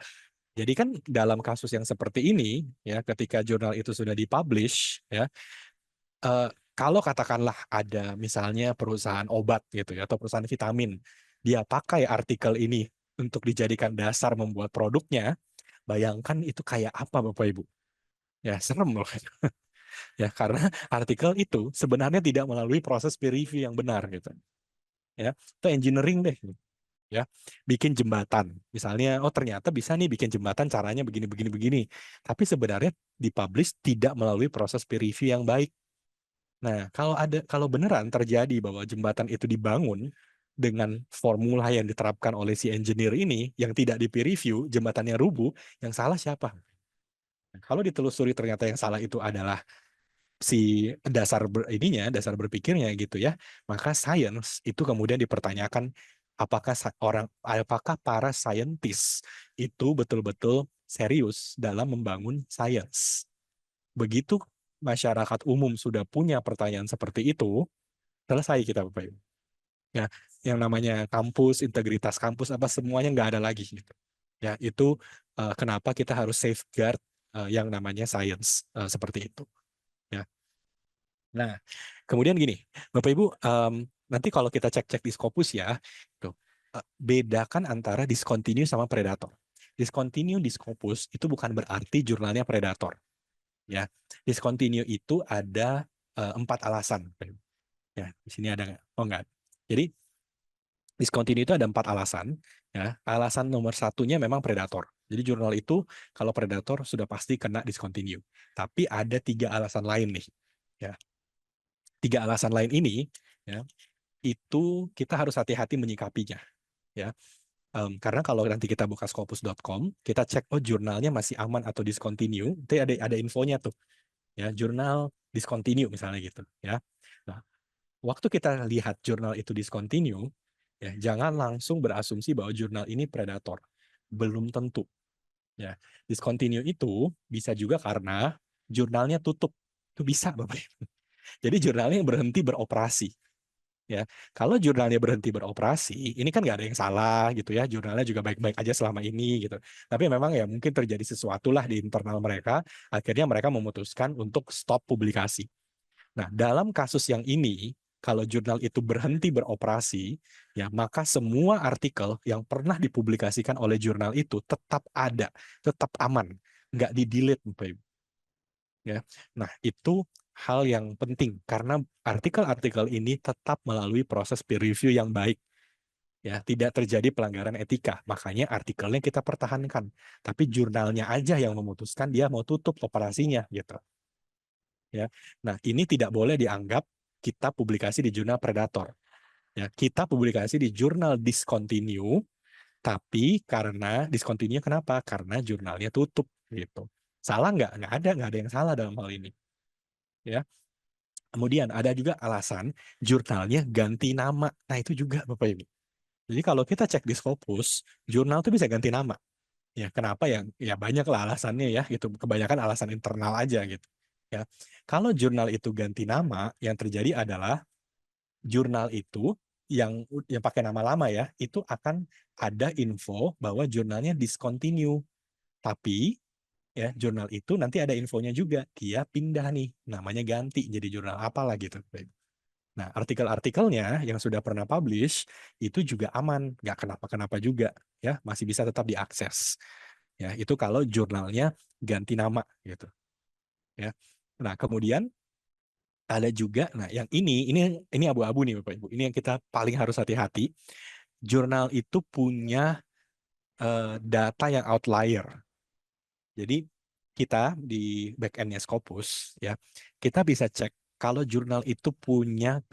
jadi kan dalam kasus yang seperti ini ya ketika jurnal itu sudah dipublish ya kalau katakanlah ada misalnya perusahaan obat gitu ya atau perusahaan vitamin dia pakai artikel ini untuk dijadikan dasar membuat produknya, bayangkan itu kayak apa Bapak Ibu. Ya, serem loh. Ya, karena artikel itu sebenarnya tidak melalui proses peer review yang benar gitu. Ya, itu engineering deh. Ya, bikin jembatan. Misalnya, oh ternyata bisa nih bikin jembatan caranya begini begini begini. Tapi sebenarnya dipublish tidak melalui proses peer review yang baik. Nah, kalau beneran terjadi bahwa jembatan itu dibangun dengan formula yang diterapkan oleh si engineer ini yang tidak di peer review, jembatannya rubuh, yang salah siapa? Kalau ditelusuri ternyata yang salah itu adalah si dasar berpikirnya gitu ya, maka science itu kemudian dipertanyakan apakah para scientist itu betul-betul serius dalam membangun science. Begitu masyarakat umum sudah punya pertanyaan seperti itu, selesai kita Bapak Ibu. Ya, yang namanya kampus, integritas kampus apa semuanya nggak ada lagi gitu. Ya, itu kenapa kita harus safeguard yang namanya science seperti itu. Ya. Nah, kemudian gini, Bapak Ibu, nanti kalau kita cek-cek di Scopus ya, tuh, bedakan antara discontinue sama predator. discontinue di Scopus itu bukan berarti jurnalnya predator. Ya, discontinue itu ada 4 alasan. Ya, di sini ada nggak? Oh enggak. Jadi discontinue itu ada 4 alasan. Ya, alasan nomor satunya memang predator. Jadi jurnal itu kalau predator sudah pasti kena discontinue. Tapi ada 3 alasan lain nih. Ya, 3 alasan lain ini, ya, itu kita harus hati-hati menyikapinya. Ya, karena kalau nanti kita buka scopus.com, kita cek oh jurnalnya masih aman atau discontinue, itu ada infonya tuh. Ya, jurnal discontinue misalnya gitu. Ya, nah waktu kita lihat jurnal itu discontinue, ya jangan langsung berasumsi bahwa jurnal ini predator. Belum tentu. Ya, discontinue itu bisa juga karena jurnalnya tutup. Itu bisa, Bapak. Jadi jurnalnya berhenti beroperasi. Ya, kalau jurnalnya berhenti beroperasi, ini kan nggak ada yang salah gitu ya. Jurnalnya juga baik-baik aja selama ini gitu. Tapi memang ya mungkin terjadi sesuatu lah di internal mereka. Akhirnya mereka memutuskan untuk stop publikasi. Nah, dalam kasus yang ini, kalau jurnal itu berhenti beroperasi, ya maka semua artikel yang pernah dipublikasikan oleh jurnal itu tetap ada, tetap aman, nggak di-delete, Bapak Ibu. Ya, nah itu hal yang penting karena artikel-artikel ini tetap melalui proses peer review yang baik. Ya, tidak terjadi pelanggaran etika. Makanya artikelnya kita pertahankan, tapi jurnalnya aja yang memutuskan dia mau tutup operasinya gitu. Ya. Nah, ini tidak boleh dianggap kita publikasi di jurnal predator. Ya, kita publikasi di jurnal discontinue, tapi karena discontinue kenapa? Karena jurnalnya tutup gitu. Salah nggak? Nggak ada yang salah dalam hal ini. Ya. Kemudian ada juga alasan jurnalnya ganti nama. Nah, itu juga Bapak Ibu. Jadi kalau kita cek di Scopus, jurnal itu bisa ganti nama. Ya, kenapa ya? Ya banyak lah alasannya ya, gitu. Kebanyakan alasan internal aja gitu. Ya. Kalau jurnal itu ganti nama, yang terjadi adalah jurnal itu yang pakai nama lama ya, itu akan ada info bahwa jurnalnya discontinue. Tapi ya jurnal itu nanti ada infonya juga, dia pindah nih, namanya ganti jadi jurnal apalah gitu. Nah, artikel-artikelnya yang sudah pernah publish itu juga aman, nggak kenapa-kenapa juga, ya masih bisa tetap diakses. Ya, itu kalau jurnalnya ganti nama gitu. Ya. Nah, kemudian ada juga, nah yang ini abu-abu nih Bapak Ibu. Ini yang kita paling harus hati-hati. Jurnal itu punya data yang outlier. Jadi kita di backend-nya Scopus ya, kita bisa cek kalau jurnal itu punya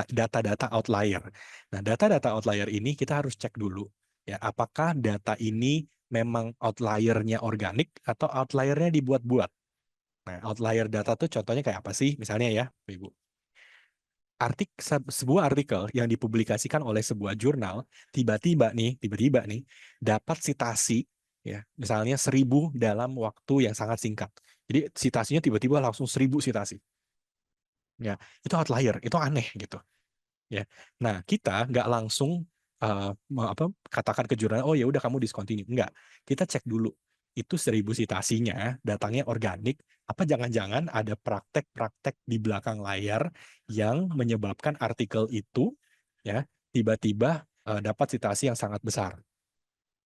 data-data outlier. Nah, data-data outlier ini kita harus cek dulu ya, apakah data ini memang outliernya organik atau outliernya dibuat-buat. Nah, outlier data tuh contohnya kayak apa sih? Misalnya ya, Ibu. Sebuah artikel yang dipublikasikan oleh sebuah jurnal tiba-tiba nih dapat sitasi ya misalnya 1.000 dalam waktu yang sangat singkat. Jadi citasinya tiba-tiba langsung 1.000 citasi. Ya, itu outlier, itu aneh gitu. Ya, nah kita nggak langsung katakan ke jurnal, oh ya udah kamu discontinue. Enggak, kita cek dulu itu 1.000 citasinya datangnya organik, apa jangan-jangan ada praktek-praktek di belakang layar yang menyebabkan artikel itu ya tiba-tiba dapat citasi yang sangat besar.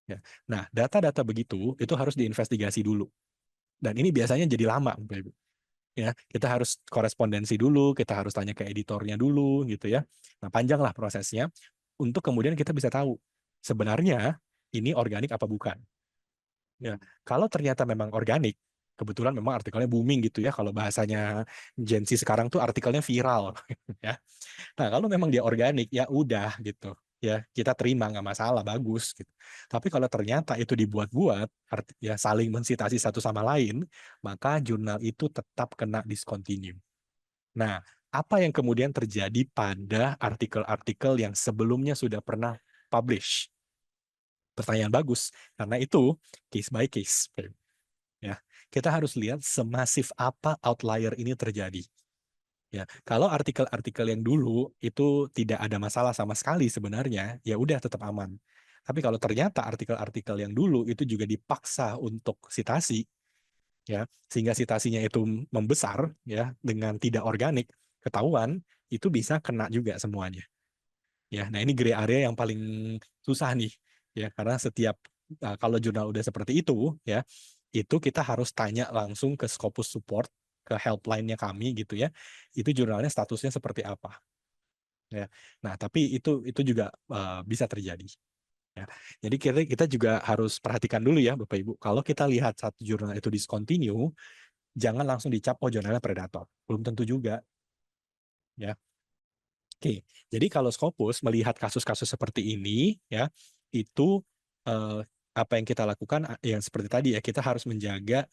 Ya. Nah, data-data begitu itu harus diinvestigasi dulu. Dan ini biasanya jadi lama, Bapak Ibu. Ya, kita harus korespondensi dulu, kita harus tanya ke editornya dulu gitu ya. Nah, panjang lah prosesnya untuk kemudian kita bisa tahu sebenarnya ini organik apa bukan. Ya, kalau ternyata memang organik, kebetulan memang artikelnya booming gitu ya, kalau bahasanya Gen Z sekarang tuh artikelnya viral ya. Nah, kalau memang dia organik ya udah gitu. Ya, kita terima nggak masalah, bagus gitu. Tapi kalau ternyata itu dibuat-buat, ya saling mensitasi satu sama lain, maka jurnal itu tetap kena discontinue. Nah, apa yang kemudian terjadi pada artikel-artikel yang sebelumnya sudah pernah publish? Pertanyaan bagus, karena itu case by case. Ya, kita harus lihat semasif apa outlier ini terjadi. Ya, kalau artikel-artikel yang dulu itu tidak ada masalah sama sekali sebenarnya, ya udah tetap aman. Tapi kalau ternyata artikel-artikel yang dulu itu juga dipaksa untuk sitasi, ya, sehingga sitasinya itu membesar, ya, dengan tidak organik, ketahuan, itu bisa kena juga semuanya. Ya, nah ini gray area yang paling susah nih, ya, karena setiap Nah, kalau jurnal udah seperti itu, ya, itu kita harus tanya langsung ke Scopus Support, ke helpline-nya kami gitu ya. Itu jurnalnya statusnya seperti apa. Ya. Nah, tapi itu juga bisa terjadi. Ya. Jadi kita juga harus perhatikan dulu ya Bapak Ibu. Kalau kita lihat satu jurnal itu discontinue, jangan langsung dicap oh jurnalnya predator. Belum tentu juga. Ya. Oke, jadi kalau Scopus melihat kasus-kasus seperti ini, ya, itu apa yang kita lakukan, yang seperti tadi ya, kita harus menjaga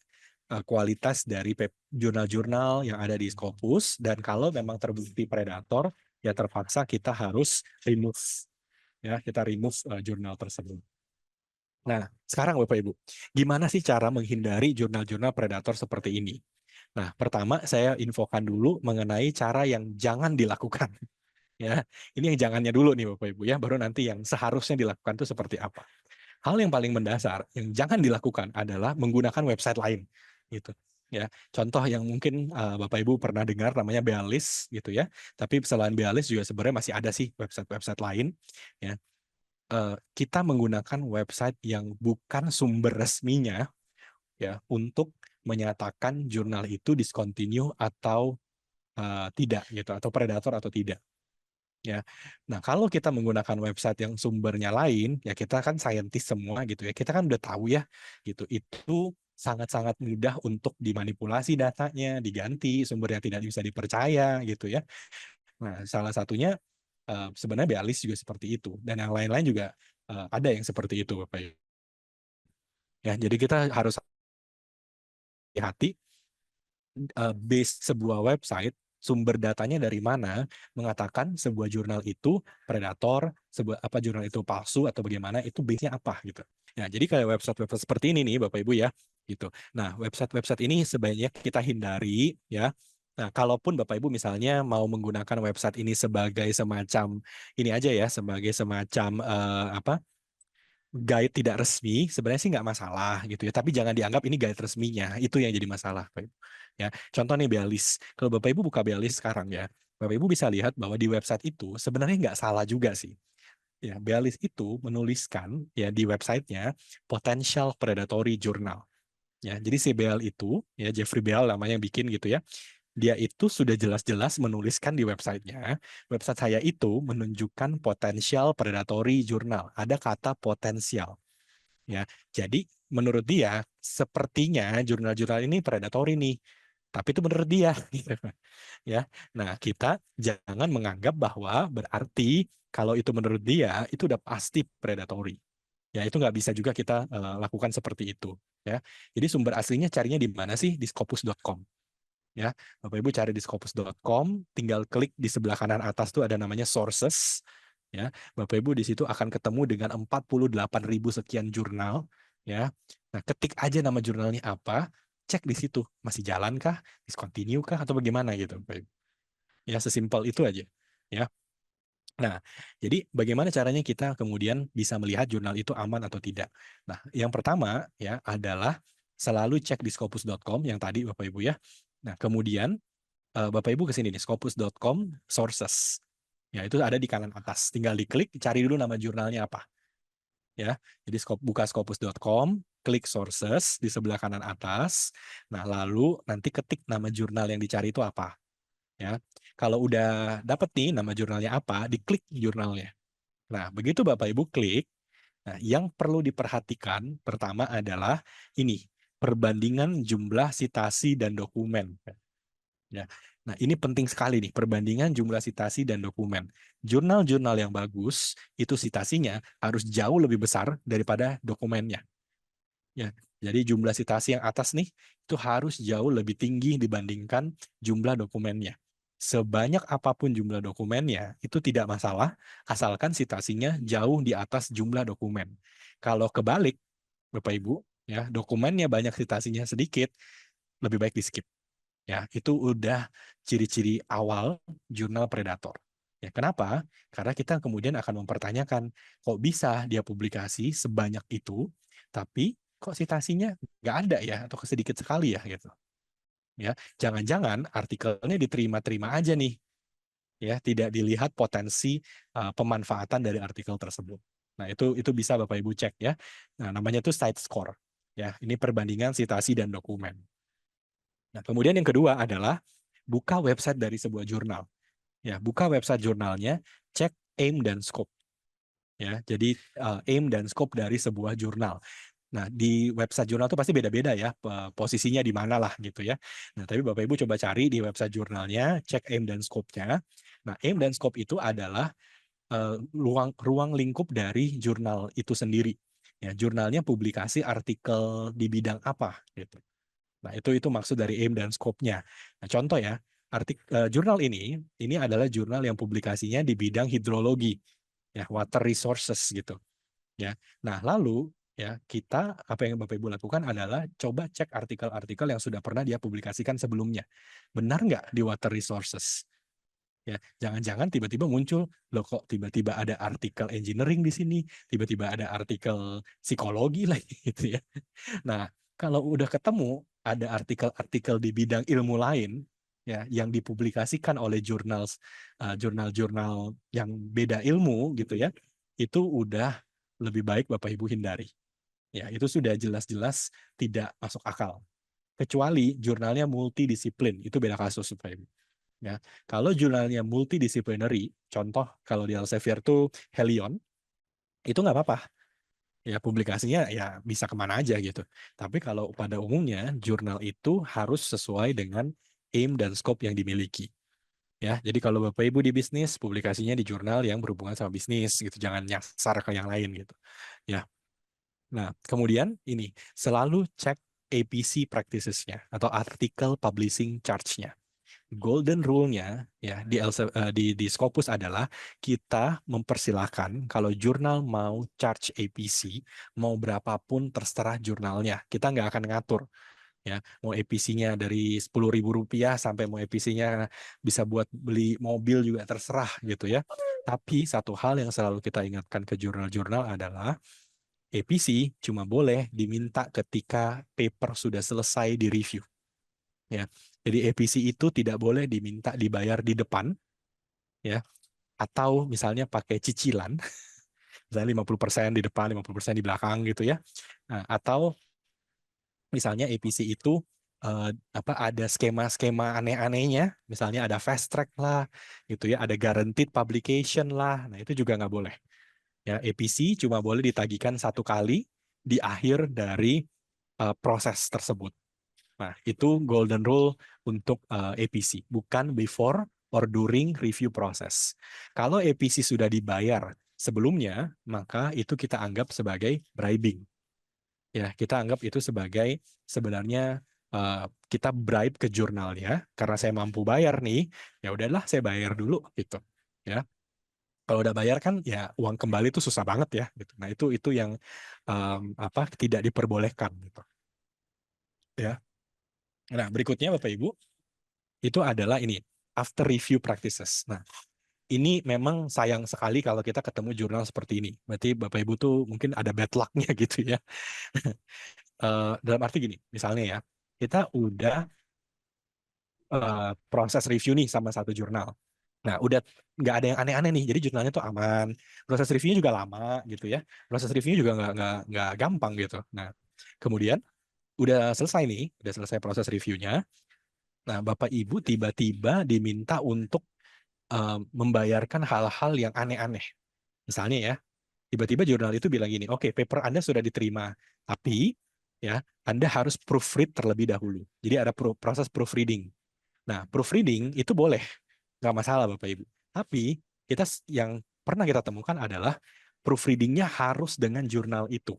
kualitas dari jurnal-jurnal yang ada di Scopus, dan kalau memang terbukti predator, ya terpaksa kita harus remove, ya, kita remove jurnal tersebut. Nah, sekarang Bapak Ibu, gimana sih cara menghindari jurnal-jurnal predator seperti ini? Nah, pertama saya infokan dulu mengenai cara yang jangan dilakukan. Ya, ini yang jangannya dulu nih Bapak Ibu ya, baru nanti yang seharusnya dilakukan itu seperti apa. Hal yang paling mendasar yang jangan dilakukan adalah menggunakan website lain gitu. Ya, contoh yang mungkin Bapak Ibu pernah dengar namanya Bealis gitu ya. Tapi selain Bealis juga sebenarnya masih ada sih website-website lain ya. Kita menggunakan website yang bukan sumber resminya ya untuk menyatakan jurnal itu discontinue atau tidak gitu, atau predator atau tidak. Ya, nah kalau kita menggunakan website yang sumbernya lain, ya kita kan saintis semua gitu ya, kita kan udah tahu ya, gitu. Itu sangat-sangat mudah untuk dimanipulasi datanya, diganti, sumbernya tidak bisa dipercaya gitu ya. Nah, salah satunya sebenarnya Bealis juga seperti itu, dan yang lain-lain juga ada yang seperti itu, Bapak Ibu. Ya, jadi kita harus hati-hati base sebuah website, sumber datanya dari mana, mengatakan sebuah jurnal itu predator, sebuah apa jurnal itu palsu atau bagaimana, itu base-nya apa gitu. Nah, jadi kayak website-website seperti ini nih Bapak Ibu ya, gitu. Nah, website-website ini sebaiknya kita hindari ya. Nah, kalaupun Bapak Ibu misalnya mau menggunakan website ini sebagai semacam ini aja ya, sebagai semacam apa? Guide tidak resmi, sebenarnya sih nggak masalah gitu ya, tapi jangan dianggap ini guide resminya, itu yang jadi masalah Pak Ibu. Ya, contoh nih Bealis, kalau Bapak Ibu buka Bealis sekarang ya, Bapak Ibu bisa lihat bahwa di website itu sebenarnya nggak salah juga sih. Ya, Bealis itu menuliskan ya di websitenya potential predatory journal. Ya, jadi si Beal itu ya Jeffrey Beal namanya yang bikin gitu ya. Dia itu sudah jelas-jelas menuliskan di websitenya, website saya itu menunjukkan potensial predatory jurnal. Ada kata potensial. Ya, jadi menurut dia sepertinya jurnal-jurnal ini predatory nih. Tapi itu menurut dia. Gitu. Ya, nah kita jangan menganggap bahwa berarti kalau itu menurut dia itu udah pasti predatory. Ya itu nggak bisa juga kita lakukan seperti itu. Ya, jadi sumber aslinya carinya di mana sih? Di scopus.com. Ya, Bapak Ibu cari di scopus.com, tinggal klik di sebelah kanan atas tuh ada namanya sources. Ya, Bapak Ibu di situ akan ketemu dengan 48.000 sekian jurnal. Ya, nah ketik aja nama jurnalnya apa, cek di situ masih jalan kah, discontinue kah, atau bagaimana gitu, Bapak Ibu. Ya, sesimpel itu aja. Ya, nah jadi bagaimana caranya kita kemudian bisa melihat jurnal itu aman atau tidak? Nah, yang pertama ya adalah selalu cek di scopus.com yang tadi Bapak Ibu ya. Nah, kemudian Bapak Ibu ke sini nih, scopus.com sources. Ya, itu ada di kanan atas. Tinggal diklik, cari dulu nama jurnalnya apa. Ya, jadi buka scopus.com, klik sources di sebelah kanan atas. Nah, lalu nanti ketik nama jurnal yang dicari itu apa. Ya, kalau udah dapet nih nama jurnalnya apa, diklik jurnalnya. Nah, begitu Bapak Ibu klik, nah yang perlu diperhatikan pertama adalah ini, perbandingan jumlah sitasi dan dokumen. Ya. Nah, ini penting sekali nih, perbandingan jumlah sitasi dan dokumen. Jurnal-jurnal yang bagus, itu sitasinya harus jauh lebih besar daripada dokumennya. Ya. Jadi jumlah sitasi yang atas nih, itu harus jauh lebih tinggi dibandingkan jumlah dokumennya. Sebanyak apapun jumlah dokumennya, itu tidak masalah, asalkan sitasinya jauh di atas jumlah dokumen. Kalau kebalik, Bapak Ibu, ya dokumennya banyak, sitasinya sedikit, lebih baik di skip. Ya, itu udah ciri-ciri awal jurnal predator. Ya, kenapa? Karena kita kemudian akan mempertanyakan, kok bisa dia publikasi sebanyak itu, tapi kok citasinya nggak ada ya, atau sedikit sekali ya, gitu. Ya, jangan-jangan artikelnya diterima-terima aja nih, ya, tidak dilihat potensi pemanfaatan dari artikel tersebut. Nah, itu bisa Bapak Ibu cek ya. Nah, namanya itu site score. Ya, ini perbandingan citasi dan dokumen. Nah, kemudian yang kedua adalah buka website dari sebuah jurnal. Ya, buka website jurnalnya, cek aim dan scope. Ya, jadi aim dan scope dari sebuah jurnal. Nah, di website jurnal itu pasti beda-beda ya, posisinya di mana lah gitu ya. Nah, tapi Bapak Ibu coba cari di website jurnalnya, cek aim dan scope-nya. Nah, aim dan scope itu adalah ruang lingkup dari jurnal itu sendiri. Ya, jurnalnya publikasi artikel di bidang apa gitu. Nah, itu maksud dari aim dan scope-nya. Nah, contoh ya, jurnal ini adalah jurnal yang publikasinya di bidang hidrologi, ya, water resources gitu. Ya. Nah, lalu ya kita apa yang Bapak Ibu lakukan adalah coba cek artikel-artikel yang sudah pernah dia publikasikan sebelumnya. Benar nggak di water resources? Ya, jangan-jangan tiba-tiba muncul, loh kok tiba-tiba ada artikel engineering di sini, tiba-tiba ada artikel psikologi lagi gitu ya. Nah, kalau udah ketemu ada artikel-artikel di bidang ilmu lain ya yang dipublikasikan oleh jurnal-jurnal yang beda ilmu gitu ya, itu udah lebih baik Bapak Ibu hindari. Ya, itu sudah jelas-jelas tidak masuk akal. Kecuali jurnalnya multidisiplin, itu beda kasus Bapak Ibu. Ya, kalau jurnalnya multidisciplinary, contoh kalau di Elsevier itu Helion, itu nggak apa-apa. Ya, publikasinya ya bisa kemana aja gitu. Tapi kalau pada umumnya, jurnal itu harus sesuai dengan aim dan scope yang dimiliki. Ya, jadi kalau Bapak Ibu di bisnis, publikasinya di jurnal yang berhubungan sama bisnis gitu, jangan nyasar ke yang lain gitu. Ya. Nah, kemudian ini selalu cek APC practices-nya atau article publishing charge-nya. Golden rule-nya ya di Scopus adalah kita mempersilahkan kalau jurnal mau charge APC mau berapapun terserah jurnalnya. Kita nggak akan ngatur ya mau APC-nya dari Rp10.000 sampai mau APC-nya bisa buat beli mobil juga terserah gitu ya. Tapi satu hal yang selalu kita ingatkan ke jurnal-jurnal adalah APC cuma boleh diminta ketika paper sudah selesai di review. Ya. Jadi APC itu tidak boleh diminta dibayar di depan ya atau misalnya pakai cicilan misalnya 50% di depan, 50% di belakang gitu ya. Nah, atau misalnya APC itu ada skema-skema aneh-anehnya, misalnya ada fast track lah gitu ya, ada guaranteed publication lah. Nah, itu juga nggak boleh. Ya, APC cuma boleh ditagihkan satu kali di akhir dari proses tersebut. Nah, itu golden rule untuk APC, bukan before or during review process. Kalau APC sudah dibayar sebelumnya, maka itu kita anggap sebagai bribing. Ya, kita anggap itu sebagai sebenarnya kita bribe ke jurnalnya karena saya mampu bayar nih, ya udahlah saya bayar dulu gitu. Ya. Kalau udah bayar kan ya uang kembali itu susah banget ya gitu. Nah, itu yang tidak diperbolehkan gitu. Ya. Nah, berikutnya Bapak Ibu itu adalah ini after review practices. Nah, ini memang sayang sekali kalau kita ketemu jurnal seperti ini. Berarti Bapak Ibu tuh mungkin ada bad luck-nya gitu ya. Dalam arti gini, misalnya ya, kita udah proses review nih sama satu jurnal. Nah, udah nggak ada yang aneh-aneh nih. Jadi jurnalnya tuh aman. Proses reviewnya juga lama gitu ya. Proses reviewnya juga nggak gampang gitu. Nah, kemudian udah selesai nih, udah selesai proses reviewnya. Nah, Bapak Ibu tiba-tiba diminta untuk membayarkan hal-hal yang aneh-aneh. Misalnya ya, tiba-tiba jurnal itu bilang gini, oke, paper Anda sudah diterima, tapi ya Anda harus proofread terlebih dahulu. Jadi ada proses proofreading. Nah, proofreading itu boleh, nggak masalah Bapak Ibu. Tapi yang pernah kita temukan adalah proofreadingnya harus dengan jurnal itu.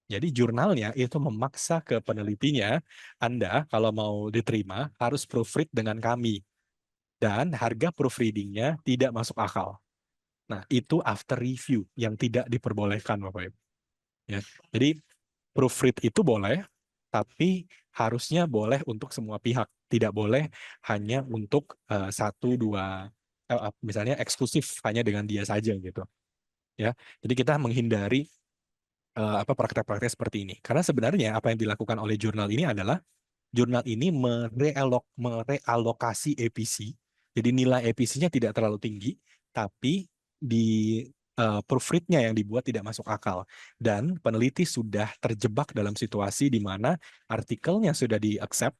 Jadi jurnalnya itu memaksa ke penelitinya, Anda kalau mau diterima harus proofread dengan kami. Dan harga proofreadingnya tidak masuk akal. Nah, itu after review yang tidak diperbolehkan, Bapak Ibu. Ya. Jadi, proofread itu boleh, tapi harusnya boleh untuk semua pihak. Tidak boleh hanya untuk satu, dua, misalnya eksklusif hanya dengan dia saja gitu. Ya. Jadi kita menghindari praktek-praktek seperti ini. Karena sebenarnya apa yang dilakukan oleh jurnal ini adalah jurnal ini merealokasi APC. Jadi nilai APC-nya tidak terlalu tinggi, tapi proofread-nya yang dibuat tidak masuk akal. Dan peneliti sudah terjebak dalam situasi di mana artikelnya sudah di-accept,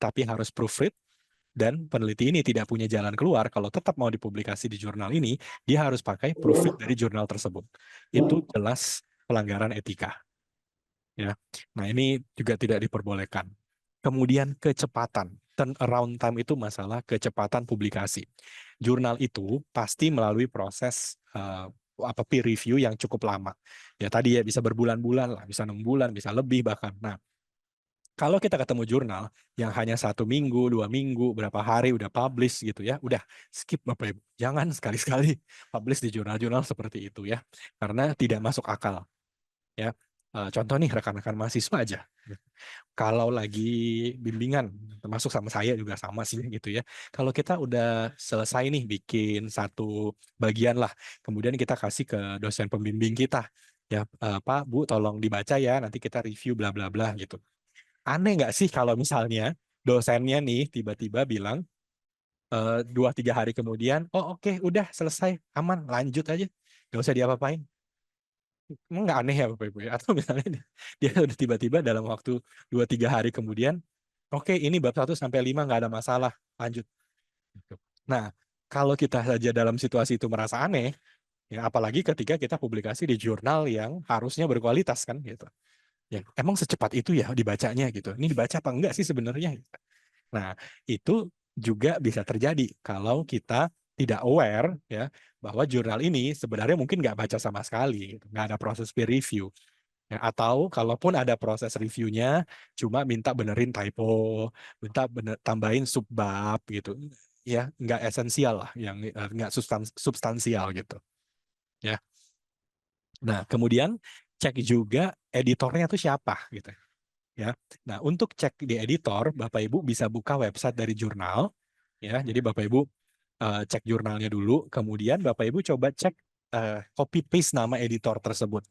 tapi harus proofread, dan peneliti ini tidak punya jalan keluar. Kalau tetap mau dipublikasi di jurnal ini, dia harus pakai proofread dari jurnal tersebut. Itu jelas pelanggaran etika. Ya. Nah, ini juga tidak diperbolehkan. Kemudian kecepatan. Turnaround time itu masalah kecepatan publikasi. Jurnal itu pasti melalui proses peer review yang cukup lama. Ya tadi ya bisa berbulan-bulan lah, bisa 6 bulan, bisa lebih bahkan. Nah, kalau kita ketemu jurnal yang hanya 1 minggu, 2 minggu, berapa hari udah publish gitu ya, udah skip Bapak Ibu. Jangan sekali-sekali publish di jurnal-jurnal seperti itu ya, karena tidak masuk akal. Ya, contoh nih rekan-rekan mahasiswa aja. Kalau lagi bimbingan, termasuk sama saya juga sama sih gitu ya. Kalau kita udah selesai nih bikin satu bagian lah, kemudian kita kasih ke dosen pembimbing kita, ya Pak, Bu, tolong dibaca ya, nanti kita review bla bla bla gitu. Aneh nggak sih kalau misalnya dosennya nih tiba-tiba bilang 2-3 hari kemudian, oh oke, udah selesai, aman, lanjut aja, nggak usah diapa-apain. Emang nggak aneh ya Bapak Ibu ya? Atau misalnya dia udah tiba-tiba dalam waktu 2-3 hari kemudian, oke ini bab 1-5 nggak ada masalah, lanjut. Gitu. Nah, kalau kita saja dalam situasi itu merasa aneh, ya apalagi ketika kita publikasi di jurnal yang harusnya berkualitas kan gitu. Ya, emang secepat itu ya dibacanya gitu. Ini dibaca apa enggak sih sebenarnya? Nah, itu juga bisa terjadi kalau kita tidak aware ya bahwa jurnal ini sebenarnya mungkin nggak baca sama sekali, gitu. Nggak ada proses peer review. Ya, atau kalaupun ada proses reviewnya, cuma minta benerin typo, minta tambahin subbab gitu, ya nggak esensial lah, yang nggak substansial gitu. Ya, nah kemudian cek juga editornya tuh siapa gitu. Ya, nah untuk cek di editor, Bapak Ibu bisa buka website dari jurnal. Ya, jadi Bapak Ibu cek jurnalnya dulu, kemudian Bapak Ibu coba cek copy paste nama editor tersebut.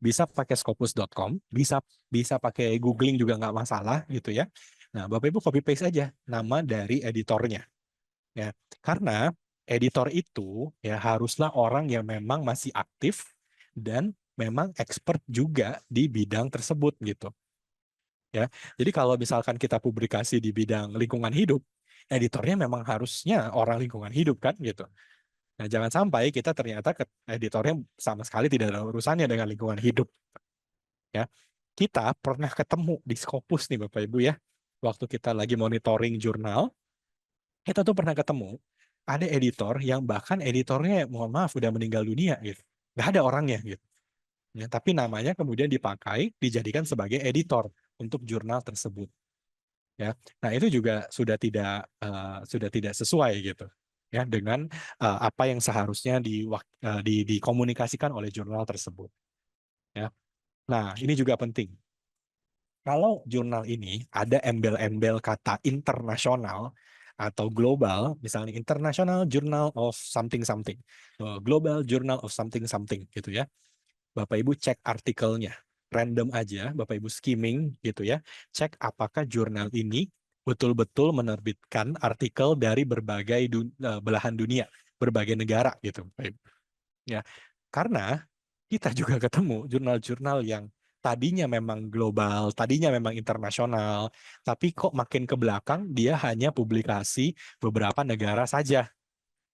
Bisa pakai scopus.com, bisa bisa pakai googling juga nggak masalah gitu ya. Nah, Bapak Ibu copy paste aja nama dari editornya. Ya, karena editor itu ya haruslah orang yang memang masih aktif dan memang expert juga di bidang tersebut gitu. Ya, jadi kalau misalkan kita publikasi di bidang lingkungan hidup, editornya memang harusnya orang lingkungan hidup kan gitu. Nah, jangan sampai kita ternyata editornya sama sekali tidak ada urusannya dengan lingkungan hidup. Ya, kita pernah ketemu di Scopus nih Bapak Ibu ya, waktu kita lagi monitoring jurnal, kita tuh pernah ketemu ada editor yang bahkan editornya mohon maaf udah meninggal dunia gitu, nggak ada orangnya gitu. Ya, tapi namanya kemudian dipakai, dijadikan sebagai editor untuk jurnal tersebut. Ya, nah itu juga sudah tidak sesuai gitu ya dengan apa yang seharusnya dikomunikasikan oleh jurnal tersebut. Ya, nah ini juga penting. Kalau jurnal ini ada embel-embel kata internasional atau global, misalnya International Journal of something something, Global Journal of something something gitu ya. Bapak Ibu cek artikelnya, random aja, Bapak Ibu skimming gitu ya, cek apakah jurnal ini betul-betul menerbitkan artikel dari berbagai belahan dunia, berbagai negara gitu, Bapak Ibu. Ya, karena kita juga ketemu jurnal-jurnal yang tadinya memang global, tadinya memang internasional, tapi kok makin ke belakang dia hanya publikasi beberapa negara saja,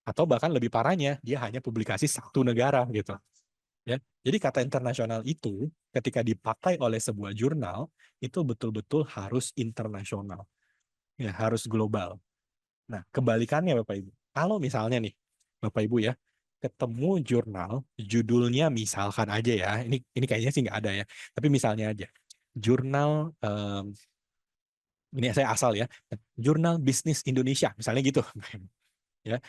atau bahkan lebih parahnya dia hanya publikasi satu negara gitu. Ya, jadi kata internasional itu ketika dipakai oleh sebuah jurnal itu betul-betul harus internasional, ya harus global. Nah, kebalikannya Bapak Ibu, kalau misalnya nih Bapak Ibu ya ketemu jurnal judulnya misalkan aja ya, ini kayaknya sih nggak ada ya, tapi misalnya aja jurnal ini saya asal ya, jurnal bisnis Indonesia misalnya gitu, ya.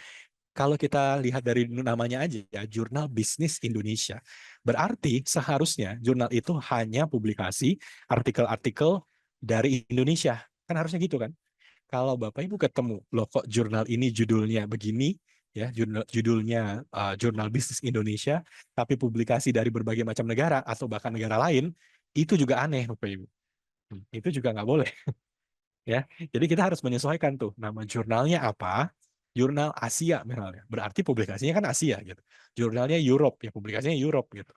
Kalau kita lihat dari namanya aja ya, Jurnal Bisnis Indonesia. Berarti seharusnya jurnal itu hanya publikasi artikel-artikel dari Indonesia. Kan harusnya gitu kan? Kalau Bapak Ibu ketemu, loh kok jurnal ini judulnya begini, ya judulnya Jurnal Bisnis Indonesia, tapi publikasi dari berbagai macam negara atau bahkan negara lain, itu juga aneh Bapak Ibu. Itu juga nggak boleh. Ya, jadi kita harus menyesuaikan tuh nama jurnalnya apa, Jurnal Asia misalnya, berarti publikasinya kan Asia gitu. Jurnalnya Europe, ya publikasinya Europe gitu.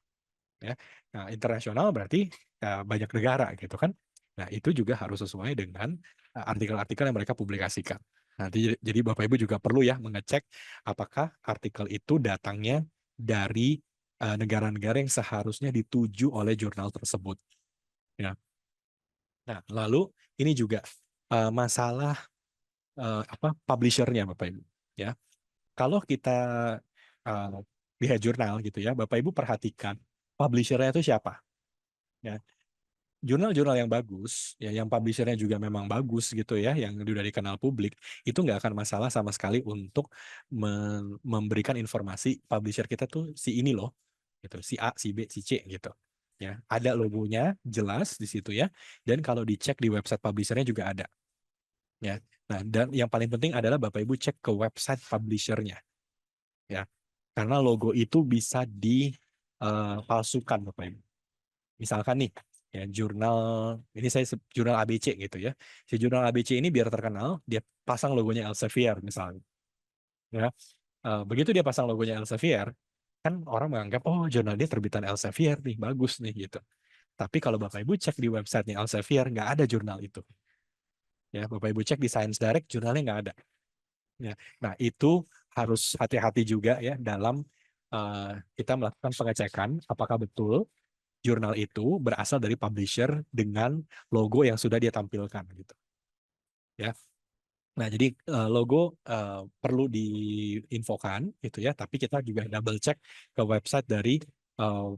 Ya. Nah, internasional berarti ya, banyak negara gitu kan. Nah, itu juga harus sesuai dengan artikel-artikel yang mereka publikasikan. Nanti jadi Bapak Ibu juga perlu ya mengecek apakah artikel itu datangnya dari negara-negara yang seharusnya dituju oleh jurnal tersebut. Ya. Nah, lalu ini juga masalah apa publishernya Bapak Ibu. Ya, kalau kita uh, lihat jurnal gitu ya, Bapak Ibu perhatikan publishernya itu siapa. Ya, jurnal-jurnal yang bagus, ya yang publishernya juga memang bagus gitu ya, yang sudah dikenal publik, itu nggak akan masalah sama sekali untuk memberikan informasi publisher kita tuh si ini loh, gitu, si A, si B, si C gitu. Ya, ada logonya jelas di situ ya, dan kalau dicek di website publishernya juga ada. Ya, nah dan yang paling penting adalah Bapak Ibu cek ke website publishernya, ya, karena logo itu bisa dipalsukan Bapak Ibu. Misalkan nih, ya jurnal ini jurnal ABC gitu ya. Si jurnal ABC ini biar terkenal, dia pasang logonya Elsevier misalnya. Ya, begitu dia pasang logonya Elsevier, kan orang menganggap oh jurnal dia terbitan Elsevier nih, bagus nih gitu. Tapi kalau Bapak Ibu cek di websitenya Elsevier, nggak ada jurnal itu. Ya, Bapak Ibu cek di Science Direct, jurnalnya nggak ada. Ya, nah itu harus hati-hati juga ya dalam kita melakukan pengecekan apakah betul jurnal itu berasal dari publisher dengan logo yang sudah dia tampilkan gitu ya. Nah, jadi logo perlu diinfokan gitu ya, tapi kita juga double check ke website dari eh,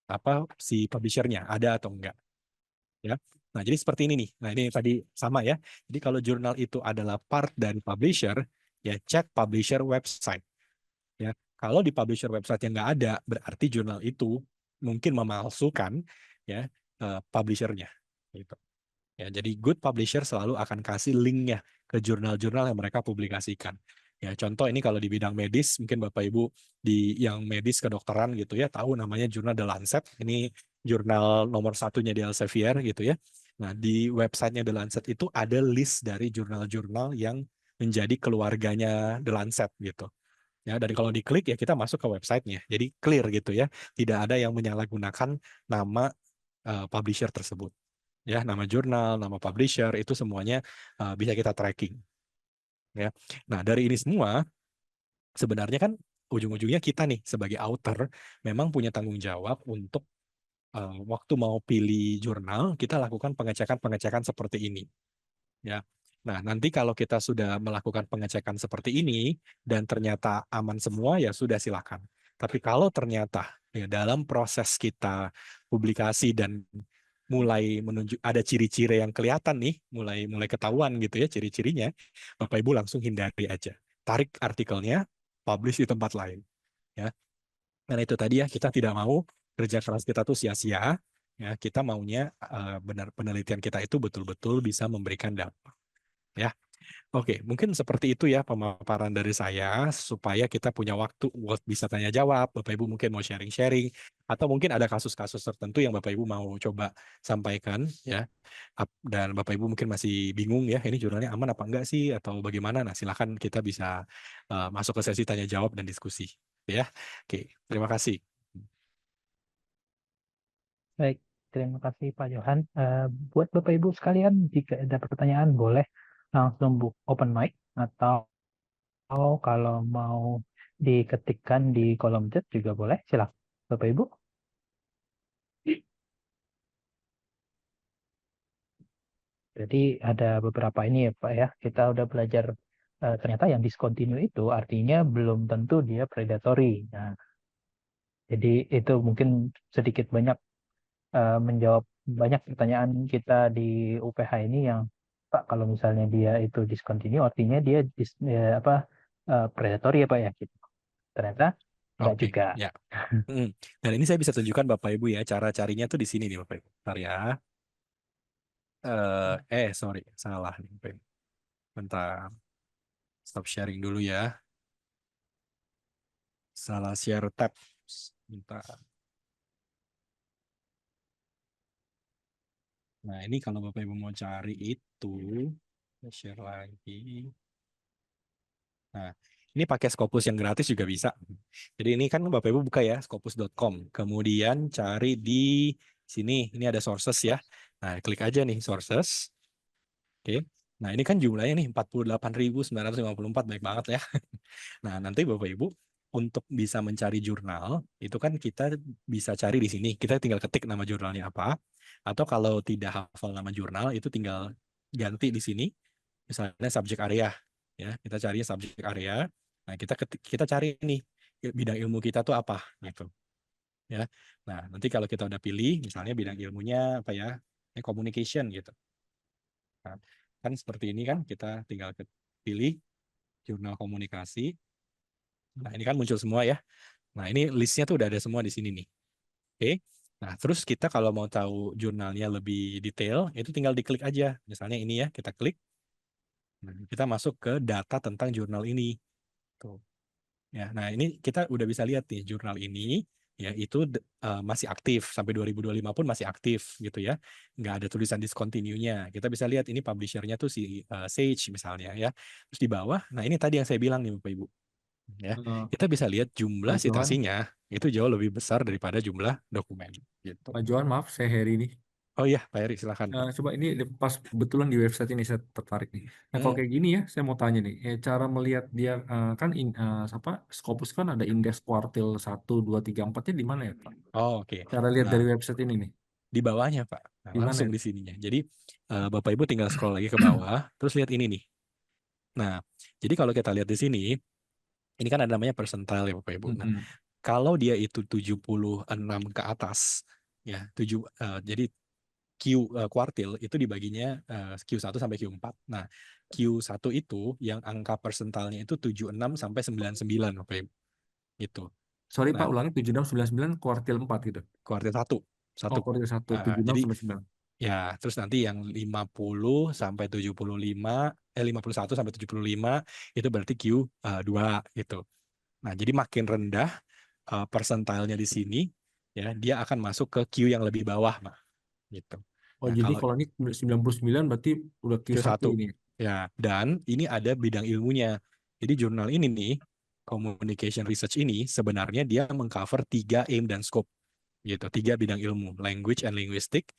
apa si publishernya ada atau enggak ya. Nah, jadi seperti ini nih. Nah, ini tadi sama ya. Jadi kalau jurnal itu adalah part dari publisher, ya cek publisher website ya. Kalau di publisher website yang nggak ada, berarti jurnal itu mungkin memalsukan ya publishernya gitu. Ya, jadi good publisher selalu akan kasih linknya ke jurnal-jurnal yang mereka publikasikan. Ya, contoh ini kalau di bidang medis, mungkin Bapak Ibu di yang medis kedokteran gitu ya, tahu namanya jurnal The Lancet. Ini jurnal nomor satunya di Elsevier gitu ya. Nah, di websitenya The Lancet itu ada list dari jurnal-jurnal yang menjadi keluarganya The Lancet gitu. Ya, dan kalau diklik ya kita masuk ke websitenya. Jadi clear gitu ya. Tidak ada yang menyalahgunakan nama publisher tersebut. Ya, nama jurnal, nama publisher itu semuanya bisa kita tracking. Ya. Nah, dari ini semua sebenarnya kan ujung-ujungnya kita nih sebagai author memang punya tanggung jawab untuk waktu mau pilih jurnal kita lakukan pengecekan-pengecekan seperti ini. Ya. Nah, nanti kalau kita sudah melakukan pengecekan seperti ini dan ternyata aman semua, ya sudah silakan. Tapi kalau ternyata ya, dalam proses kita publikasi dan mulai menunjuk ada ciri-ciri yang kelihatan nih, mulai mulai ketahuan gitu ya ciri-cirinya, Bapak Ibu langsung hindari aja. Tarik artikelnya, publish di tempat lain. Ya, karena itu tadi ya kita tidak mau kerja keras kita tuh sia-sia. Ya, kita maunya benar penelitian kita itu betul-betul bisa memberikan dampak. Ya, oke, mungkin seperti itu ya pemaparan dari saya supaya kita punya waktu buat bisa tanya jawab. Bapak Ibu mungkin mau sharing-sharing atau mungkin ada kasus-kasus tertentu yang Bapak Ibu mau coba sampaikan ya. Dan Bapak Ibu mungkin masih bingung ya, ini jurnalnya aman apa enggak sih atau bagaimana. Nah, silakan kita bisa masuk ke sesi tanya jawab dan diskusi ya. Oke, terima kasih. Baik, terima kasih Pak Johan. Buat Bapak Ibu sekalian, jika ada pertanyaan boleh langsung open mic atau kalau mau diketikkan di kolom chat juga boleh. Silakan Bapak Ibu. Jadi ada beberapa ini ya Pak ya. Kita udah belajar ternyata yang discontinue itu artinya belum tentu dia predatory. Nah, jadi itu mungkin sedikit banyak menjawab banyak pertanyaan kita di UPH ini yang Pak kalau misalnya dia itu discontinue artinya dia apa predatory ya Pak ya gitu. Ternyata enggak Oke, juga. ya. Dan ini saya bisa tunjukkan Bapak Ibu ya, cara carinya tuh di sini nih Bapak Ibu. Bentar ya. Sorry, salah nih Bapak Ibu. Bentar, stop sharing dulu ya. Salah share tab. Bentar. Nah, ini kalau Bapak Ibu mau cari itu, saya share lagi. Nah, ini pakai Scopus yang gratis juga bisa. Jadi ini kan Bapak Ibu buka ya, scopus.com. Kemudian cari di sini, ini ada sources ya. Nah, klik aja nih sources. Oke. Nah, ini kan jumlahnya nih 48.954, baik banget ya. Nah, nanti Bapak Ibu untuk bisa mencari jurnal, itu kan kita bisa cari di sini. Kita tinggal ketik nama jurnalnya apa. Atau kalau tidak hafal nama jurnal, itu tinggal ganti di sini. Misalnya subject area. Ya, kita cari subject area. Nah, kita cari nih bidang ilmu kita tuh apa gitu. Ya. Nah, nanti kalau kita udah pilih, misalnya bidang ilmunya apa ya? Communication gitu. Nah, kan seperti ini kan kita tinggal pilih jurnal komunikasi. Nah, ini kan muncul semua ya. Nah, ini listnya tuh udah ada semua di sini nih. Oke. Nah, terus kita kalau mau tahu jurnalnya lebih detail, itu tinggal diklik aja. Misalnya ini ya, kita klik. Nah, kita masuk ke data tentang jurnal ini. Tuh. Ya, nah ini kita udah bisa lihat nih jurnal ini ya itu masih aktif sampai 2025 pun masih aktif gitu ya. Nggak ada tulisan discontinue-nya. Kita bisa lihat ini publisher-nya tuh si Sage misalnya ya. Terus di bawah, nah ini tadi yang saya bilang nih Bapak Ibu. Ya, Eh, kita bisa lihat jumlah Pak Johan, citasinya itu jauh lebih besar daripada jumlah dokumen gitu. Pak Johan, maaf saya Heri nih. Oh iya, Pak Eri silakan. Coba ini pas kebetulan di website ini saya tertarik nih. Nah kalau Hmm. kayak gini ya, saya mau tanya nih, cara melihat dia kan apa Scopus kan ada indeks kuartil 1, 2, 3, 4-nya di mana ya Pak? Oh, oke. Cara lihat Nah, dari website ini nih, di bawahnya Pak. Nah, di mana langsung ya? di sininya. Jadi Bapak Ibu tinggal scroll lagi ke bawah, terus lihat ini nih. Nah, jadi kalau kita lihat di sini, ini kan ada namanya percentile ya Bapak Ibu. Nah, Mm-mm. kalau dia itu 76 ke atas, ya, jadi kuartil itu dibaginya Q1 sampai Q4. Nah, Q1 itu yang angka persentalnya itu 76 sampai 99 Bapak Ibu. Gitu. Sorry Nah, Pak, ulangi 76, 99 kuartil 4 gitu. kuartil 1. Oh, kuartil 1, 76 Jadi sampai 9. ya, terus nanti yang 50 sampai 75, 51 sampai 75 itu berarti Q2 gitu. Nah, jadi makin rendah persentilenya di sini, ya dia akan masuk ke Q yang lebih bawah, Pak. Gitu. Oh, Nah, jadi kalau kalau ini 99 berarti udah Q1 Q1, ini. ya, dan ini ada bidang ilmunya. Jadi jurnal ini nih, Communication Research ini sebenarnya dia mengcover 3 aim dan scope, gitu, 3 bidang ilmu, language and linguistic,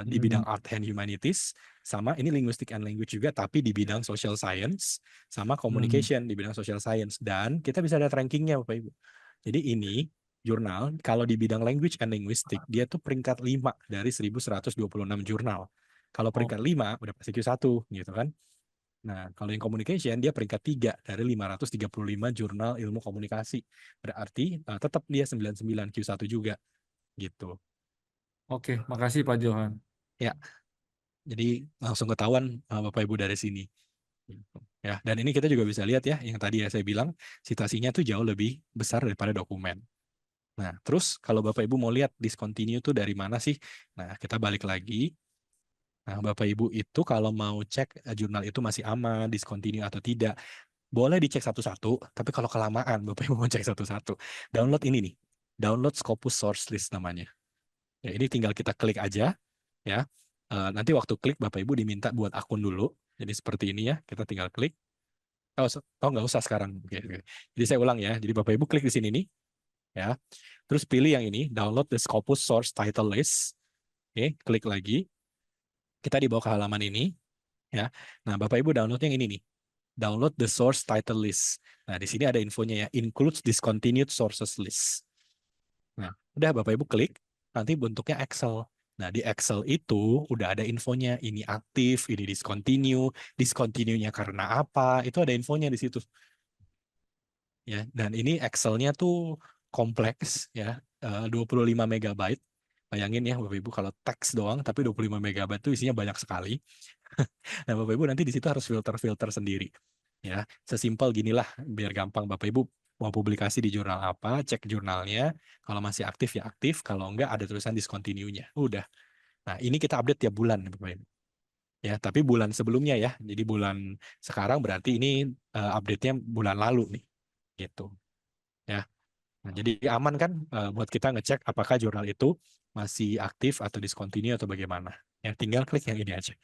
di bidang Hmm. art and humanities, sama ini linguistic and language juga, tapi di bidang social science, sama Hmm. communication di bidang social science. Dan kita bisa lihat rankingnya, Bapak Ibu. Jadi ini jurnal, kalau di bidang language and linguistic, dia tuh peringkat 5 dari 1126 jurnal. Kalau Oh, peringkat 5, udah pasti Q1, gitu kan. Nah, kalau yang communication, dia peringkat 3 dari 535 jurnal ilmu komunikasi. Berarti tetap dia 99 Q1 juga, gitu. oke. Makasih Pak Johan. Ya, jadi langsung ketahuan Bapak Ibu dari sini. Gitu. Ya, dan ini kita juga bisa lihat ya, yang tadi ya saya bilang, citasinya tuh jauh lebih besar daripada dokumen. Nah, terus kalau Bapak Ibu mau lihat discontinue tuh dari mana sih? Nah, kita balik lagi. Nah, Bapak Ibu itu kalau mau cek jurnal itu masih aman, discontinue atau tidak, boleh dicek satu-satu, tapi kalau kelamaan Bapak Ibu mau cek satu-satu, download ini nih. Download Scopus Source List namanya. Ya, ini tinggal kita klik aja ya. Nanti waktu klik Bapak Ibu diminta buat akun dulu. Jadi seperti ini ya, kita tinggal klik. Oh nggak usah sekarang. Oke, oke. Jadi saya ulang ya. Jadi Bapak Ibu klik di sini nih ya. Terus pilih yang ini, download the Scopus Source Title List. Oke, klik lagi. Kita dibawa ke halaman ini ya. Nah, Bapak Ibu download yang ini nih. Download the source title list. Nah, di sini ada infonya ya, includes discontinued sources list. Nah, udah Bapak Ibu klik, nanti bentuknya Excel. Nah, di Excel itu udah ada infonya, ini aktif, ini discontinue, discontinue-nya karena apa, itu ada infonya di situ. Ya, dan ini Excel-nya tuh kompleks ya, 25 megabyte. Bayangin ya Bapak Ibu kalau teks doang tapi 25 megabyte itu isinya banyak sekali. Nah, Bapak Ibu nanti di situ harus filter-filter sendiri. Ya, sesimpel ginilah biar gampang Bapak Ibu mau publikasi di jurnal apa, cek jurnalnya. Kalau masih aktif ya aktif, kalau enggak ada tulisan discontinue-nya. Udah. Nah, ini kita update tiap bulan Bapak Ibu. Ya, tapi bulan sebelumnya ya. Jadi bulan sekarang berarti ini update-nya bulan lalu nih. Gitu. Ya. Nah, jadi aman kan buat kita ngecek apakah jurnal itu masih aktif atau discontinue atau bagaimana. Ya, tinggal klik yang ini aja.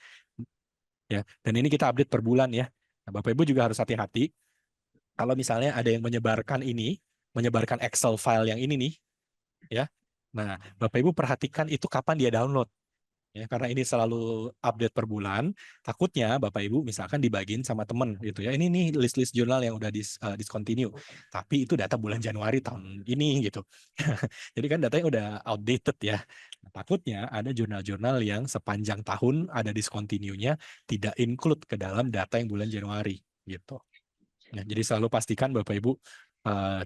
Ya, dan ini kita update per bulan ya. Nah, Bapak Ibu juga harus hati-hati. kalau misalnya ada yang menyebarkan Excel file yang ini nih, ya. Nah, Bapak Ibu perhatikan itu kapan dia download. Ya, karena ini selalu update per bulan, takutnya Bapak Ibu misalkan dibagiin sama temen gitu ya. Ini nih list-list jurnal yang udah discontinue. Tapi itu data bulan Januari tahun ini gitu. Jadi kan datanya udah outdated ya. Nah, takutnya ada jurnal-jurnal yang sepanjang tahun ada discontinue-nya tidak include ke dalam data yang bulan Januari gitu. Ya, jadi selalu pastikan Bapak Ibu eh,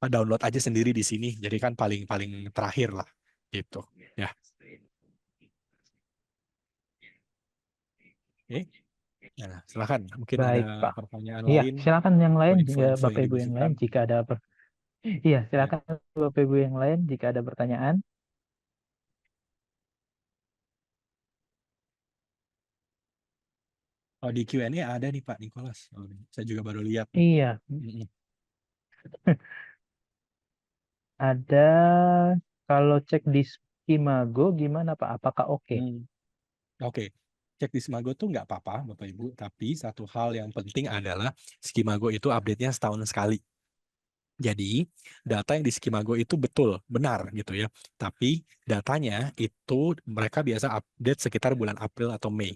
download aja sendiri di sini. Jadi kan paling terakhir lah gitu. Ya. Oke. Nah, silakan. Mungkin ada Baik, Pak. pertanyaan Iya, lain silakan yang atau lain, ya, info-info Bapak yang Ibu yang lain dibutuhkan. jika ada Iya, Ya. silakan Bapak Ibu yang lain jika ada pertanyaan. Oh, di Q&A ada nih Pak Nicholas. Oh, saya juga baru lihat nih. Iya, Mm-mm. ada kalau cek di Skimago gimana Pak? Apakah oke? Hmm. Oke. Cek di Skimago tuh nggak apa-apa Bapak Ibu. Tapi satu hal yang penting adalah Skimago itu update-nya setahun sekali. Jadi data yang di Skimago itu betul, benar gitu ya. Tapi datanya itu mereka biasa update sekitar bulan April atau Mei.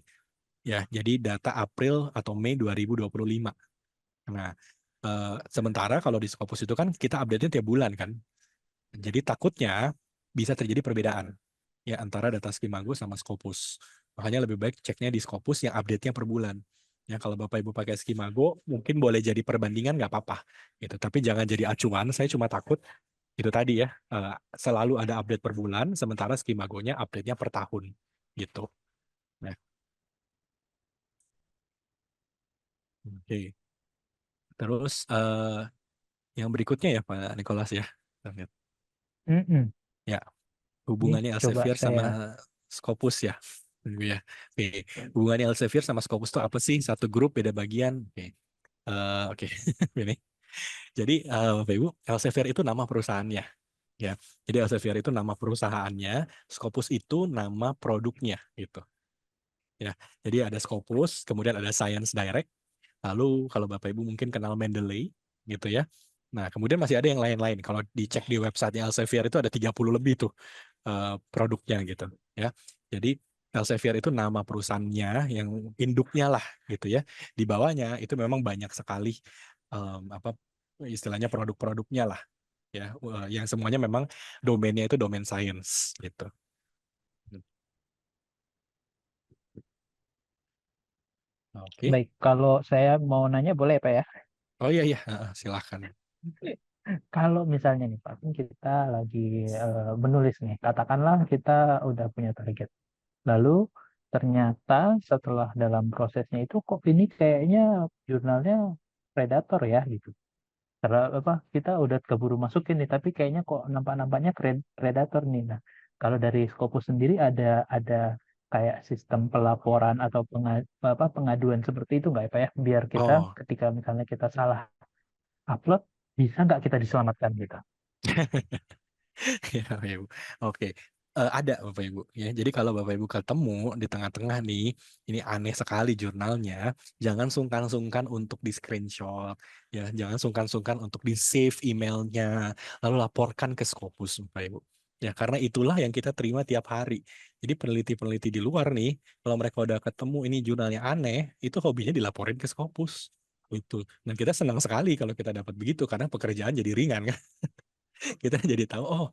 Ya, jadi data April atau Mei 2025. Nah, sementara kalau di Scopus itu kan kita update-nya tiap bulan kan. Jadi takutnya bisa terjadi perbedaan ya antara data Skimago sama Scopus. Makanya lebih baik ceknya di Scopus yang update-nya per bulan. Ya kalau Bapak Ibu pakai Skimago mungkin boleh jadi perbandingan nggak apa-apa gitu. Tapi jangan jadi acuan. Saya cuma takut itu tadi ya selalu ada update per bulan sementara Skimago-nya update-nya per tahun gitu. Nah, oke. Terus yang berikutnya ya Pak Nicholas ya. Kita lihat. Mm-mm. Ya, Ini hubungannya coba Elsevier saya. sama Scopus ya. Ya. Oke. Hubungannya Elsevier sama Scopus itu apa sih? Satu grup beda bagian. Oke. Oke. Ini. Jadi Bapak Ibu, Elsevier itu nama perusahaannya. Ya. Jadi Elsevier itu nama perusahaannya, Scopus itu nama produknya gitu. Ya. Jadi ada Scopus, kemudian ada Science Direct. Lalu kalau Bapak Ibu mungkin kenal Mendeley gitu ya. Nah, kemudian masih ada yang lain-lain. Kalau dicek di website Elsevier itu ada 30 lebih tuh produknya gitu ya. Jadi Elsevier itu nama perusahaannya yang induknya lah gitu ya. Di bawahnya itu memang banyak sekali apa istilahnya produk-produknya lah ya yang semuanya memang domainnya itu domain science gitu. Oke. Baik, kalau saya mau nanya boleh Pak ya? Oh iya iya, silakan. Kalau misalnya nih Pak, kan kita lagi menulis nih, katakanlah kita udah punya target. Lalu ternyata setelah dalam prosesnya itu kok ini kayaknya jurnalnya predator ya gitu. Karena apa kita udah keburu masukin nih, tapi kayaknya kok nampak-nampaknya predator nih. Nah, kalau dari Scopus sendiri ada kayak sistem pelaporan atau pengaduan seperti itu nggak ya Pak ya? Biar kita Oh, ketika misalnya kita salah upload, bisa nggak kita diselamatkan gitu? ya, Bapak Ibu. Oke. Ada Bapak Ibu ya. Jadi kalau Bapak Ibu ketemu di tengah-tengah nih, ini aneh sekali jurnalnya, jangan sungkan-sungkan untuk di screenshot ya, jangan sungkan-sungkan untuk di save emailnya, lalu laporkan ke Scopus Bapak Ibu. Ya, karena itulah yang kita terima tiap hari. Jadi peneliti-peneliti di luar nih, kalau mereka udah ketemu ini jurnalnya aneh, itu hobinya dilaporin ke Scopus. Itu. Dan kita senang sekali kalau kita dapat begitu karena pekerjaan jadi ringan kan. Kita jadi tahu oh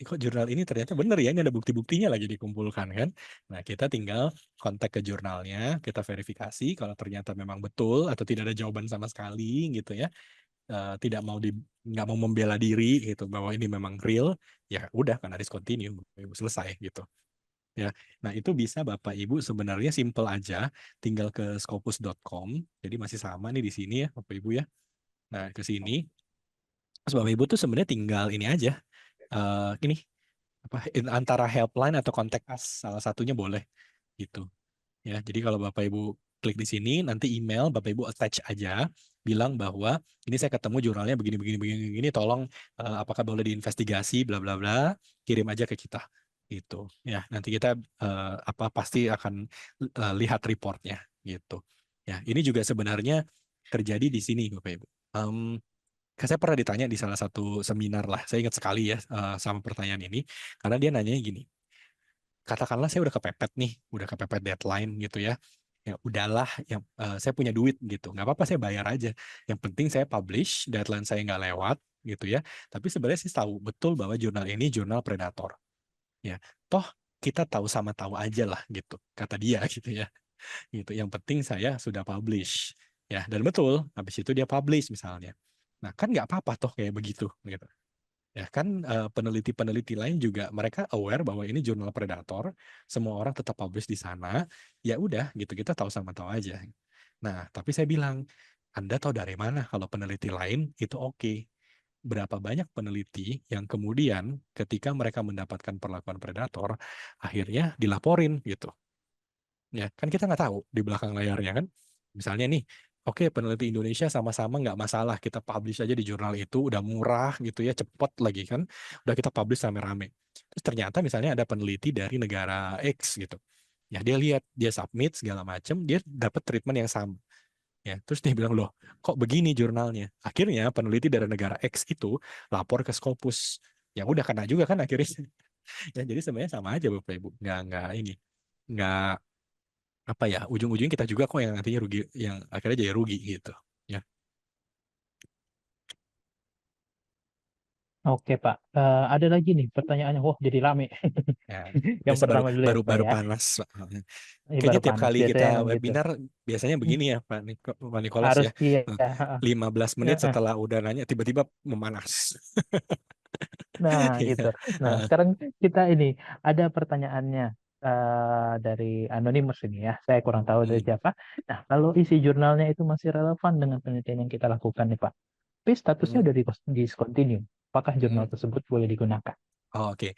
kok jurnal ini ternyata benar ya ini ada bukti-buktinya lagi dikumpulkan kan. Nah kita tinggal kontak ke jurnalnya, kita verifikasi kalau ternyata memang betul atau tidak ada jawaban sama sekali gitu ya. Tidak mau nggak mau membela diri gitu bahwa ini memang real, ya udah karena discontinue selesai gitu ya. Nah itu bisa Bapak Ibu sebenarnya simple aja, tinggal ke scopus.com. Jadi masih sama nih di sini ya Bapak Ibu ya. Nah ke sini terus Bapak Ibu tuh sebenarnya tinggal ini aja ini apa antara helpline atau kontak us salah satunya boleh gitu ya. Jadi kalau Bapak Ibu klik di sini nanti email Bapak Ibu attach aja bilang bahwa ini saya ketemu jurnalnya begini begini begini begini tolong apakah boleh diinvestigasi bla bla bla, kirim aja ke kita gitu ya. Nanti kita apa pasti akan lihat reportnya gitu ya. Ini juga sebenarnya terjadi di sini Bapak Ibu Kan saya pernah ditanya di salah satu seminar lah, saya ingat sekali ya sama pertanyaan ini, karena dia nanyanya gini, katakanlah saya udah kepepet deadline gitu ya, ya udahlah, yang saya punya duit gitu, nggak apa-apa saya bayar aja, yang penting saya publish, deadline saya nggak lewat gitu ya, tapi sebenarnya saya tahu betul bahwa jurnal ini jurnal predator, ya, toh kita tahu sama tahu aja lah gitu, kata dia gitu ya, gitu, yang penting saya sudah publish, ya, dan betul, habis itu dia publish misalnya, nah kan nggak apa-apa toh kayak begitu gitu. Ya kan peneliti-peneliti lain juga mereka aware bahwa ini jurnal predator, semua orang tetap publish di sana, ya udah gitu kita tahu sama tahu aja. Nah, tapi saya bilang, Anda tahu dari mana kalau peneliti lain itu oke? Berapa banyak peneliti yang kemudian ketika mereka mendapatkan perlakuan predator, akhirnya dilaporin gitu. Ya, kan kita nggak tahu di belakang layarnya kan. Misalnya nih, oke peneliti Indonesia sama-sama nggak masalah, kita publish aja di jurnal itu, udah murah gitu ya, cepet lagi kan, udah kita publish rame-rame. Terus ternyata misalnya ada peneliti dari negara X gitu. Ya dia lihat, dia submit segala macam, dia dapat treatment yang sama. Ya, terus dia bilang, loh kok begini jurnalnya? Akhirnya peneliti dari negara X itu lapor ke Scopus. Ya udah kena juga kan akhirnya. Ya jadi sebenarnya sama aja Bapak Ibu. Nggak ini. Nggak apa ya, ujung-ujungnya kita juga kok yang nantinya rugi, yang akhirnya jadi rugi gitu ya. Oke Pak, ada lagi nih pertanyaannya. Wah jadi rame. Ya Yang biasa baru pertama dulu ya baru Pak baru ya. panas. Ini Kayaknya baru tiap panas kali kita biasanya emang gitu. webinar biasanya begini ya Pak Nikolas Harus ya. iya. 15 menit setelah udah nanya tiba-tiba memanas. Nah, gitu. Iya. Nah, sekarang kita ini ada pertanyaannya dari anonimus ini ya. Saya kurang tahu dari Hmm, siapa. Nah, kalau isi jurnalnya itu masih relevan dengan penelitian yang kita lakukan nih, Pak. Tapi statusnya hmm, udah discontinue. Apakah jurnal hmm. tersebut boleh digunakan? Oh, oke.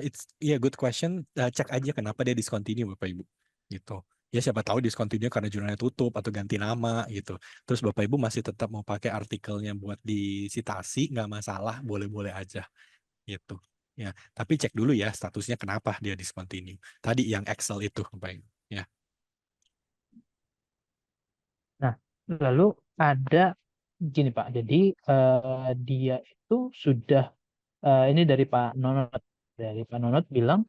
It's good question. Cek aja kenapa dia discontinue Bapak Ibu. Gitu. Ya siapa tahu discontinue karena jurnalnya tutup atau ganti nama gitu. Terus Bapak Ibu masih tetap mau pakai artikelnya buat disitasi, nggak masalah, boleh-boleh aja gitu. Ya, tapi cek dulu ya statusnya kenapa dia discontinue. Tadi yang Excel itu Bapak Ibu. Ya. Nah, lalu ada gini, Pak. Jadi dia itu sudah ini dari Pak Nonot. Dari Pak Nonot bilang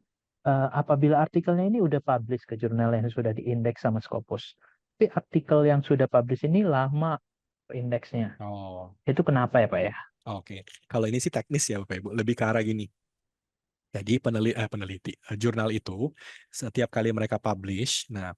apabila artikelnya ini udah publish ke jurnal yang sudah diindeks sama Scopus. Tapi artikel yang sudah publish ini lama indeksnya. Oh, Itu kenapa ya Pak ya? oke. Kalau ini sih teknis ya Bapak Ibu, lebih ke arah gini. Jadi jurnal itu setiap kali mereka publish, nah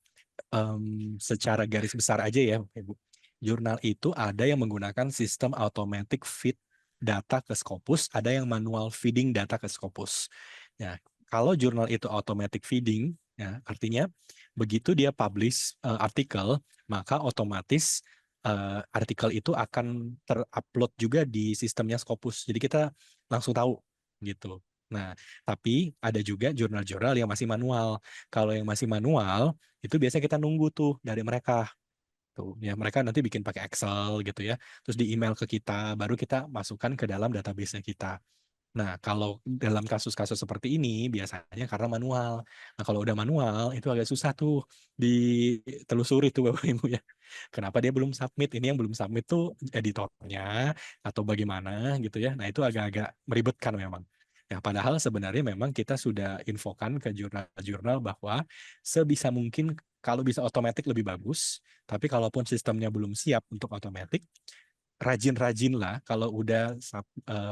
secara garis besar aja ya, Ibu. Jurnal itu ada yang menggunakan sistem automatic feed data ke Scopus, ada yang manual feeding data ke Scopus. Ya, kalau jurnal itu automatic feeding, ya, artinya begitu dia publish artikel, maka otomatis artikel itu akan terupload juga di sistemnya Scopus. Jadi kita langsung tahu gitu. Nah, tapi ada juga jurnal-jurnal yang masih manual. Kalau yang masih manual, itu biasanya kita nunggu tuh dari mereka tuh ya, mereka nanti bikin pakai Excel gitu ya, terus di email ke kita, baru kita masukkan ke dalam database-nya kita. Nah, kalau dalam kasus-kasus seperti ini biasanya karena manual. Nah, kalau udah manual itu agak susah tuh ditelusuri tuh Bapak Ibu ya. Kenapa dia belum submit? Ini yang belum submit tuh editornya atau bagaimana gitu ya. Nah, itu agak-agak meribetkan memang. Ya, padahal sebenarnya memang kita sudah infokan ke jurnal-jurnal bahwa sebisa mungkin kalau bisa otomatis lebih bagus, tapi kalaupun sistemnya belum siap untuk otomatis, rajin-rajinlah kalau udah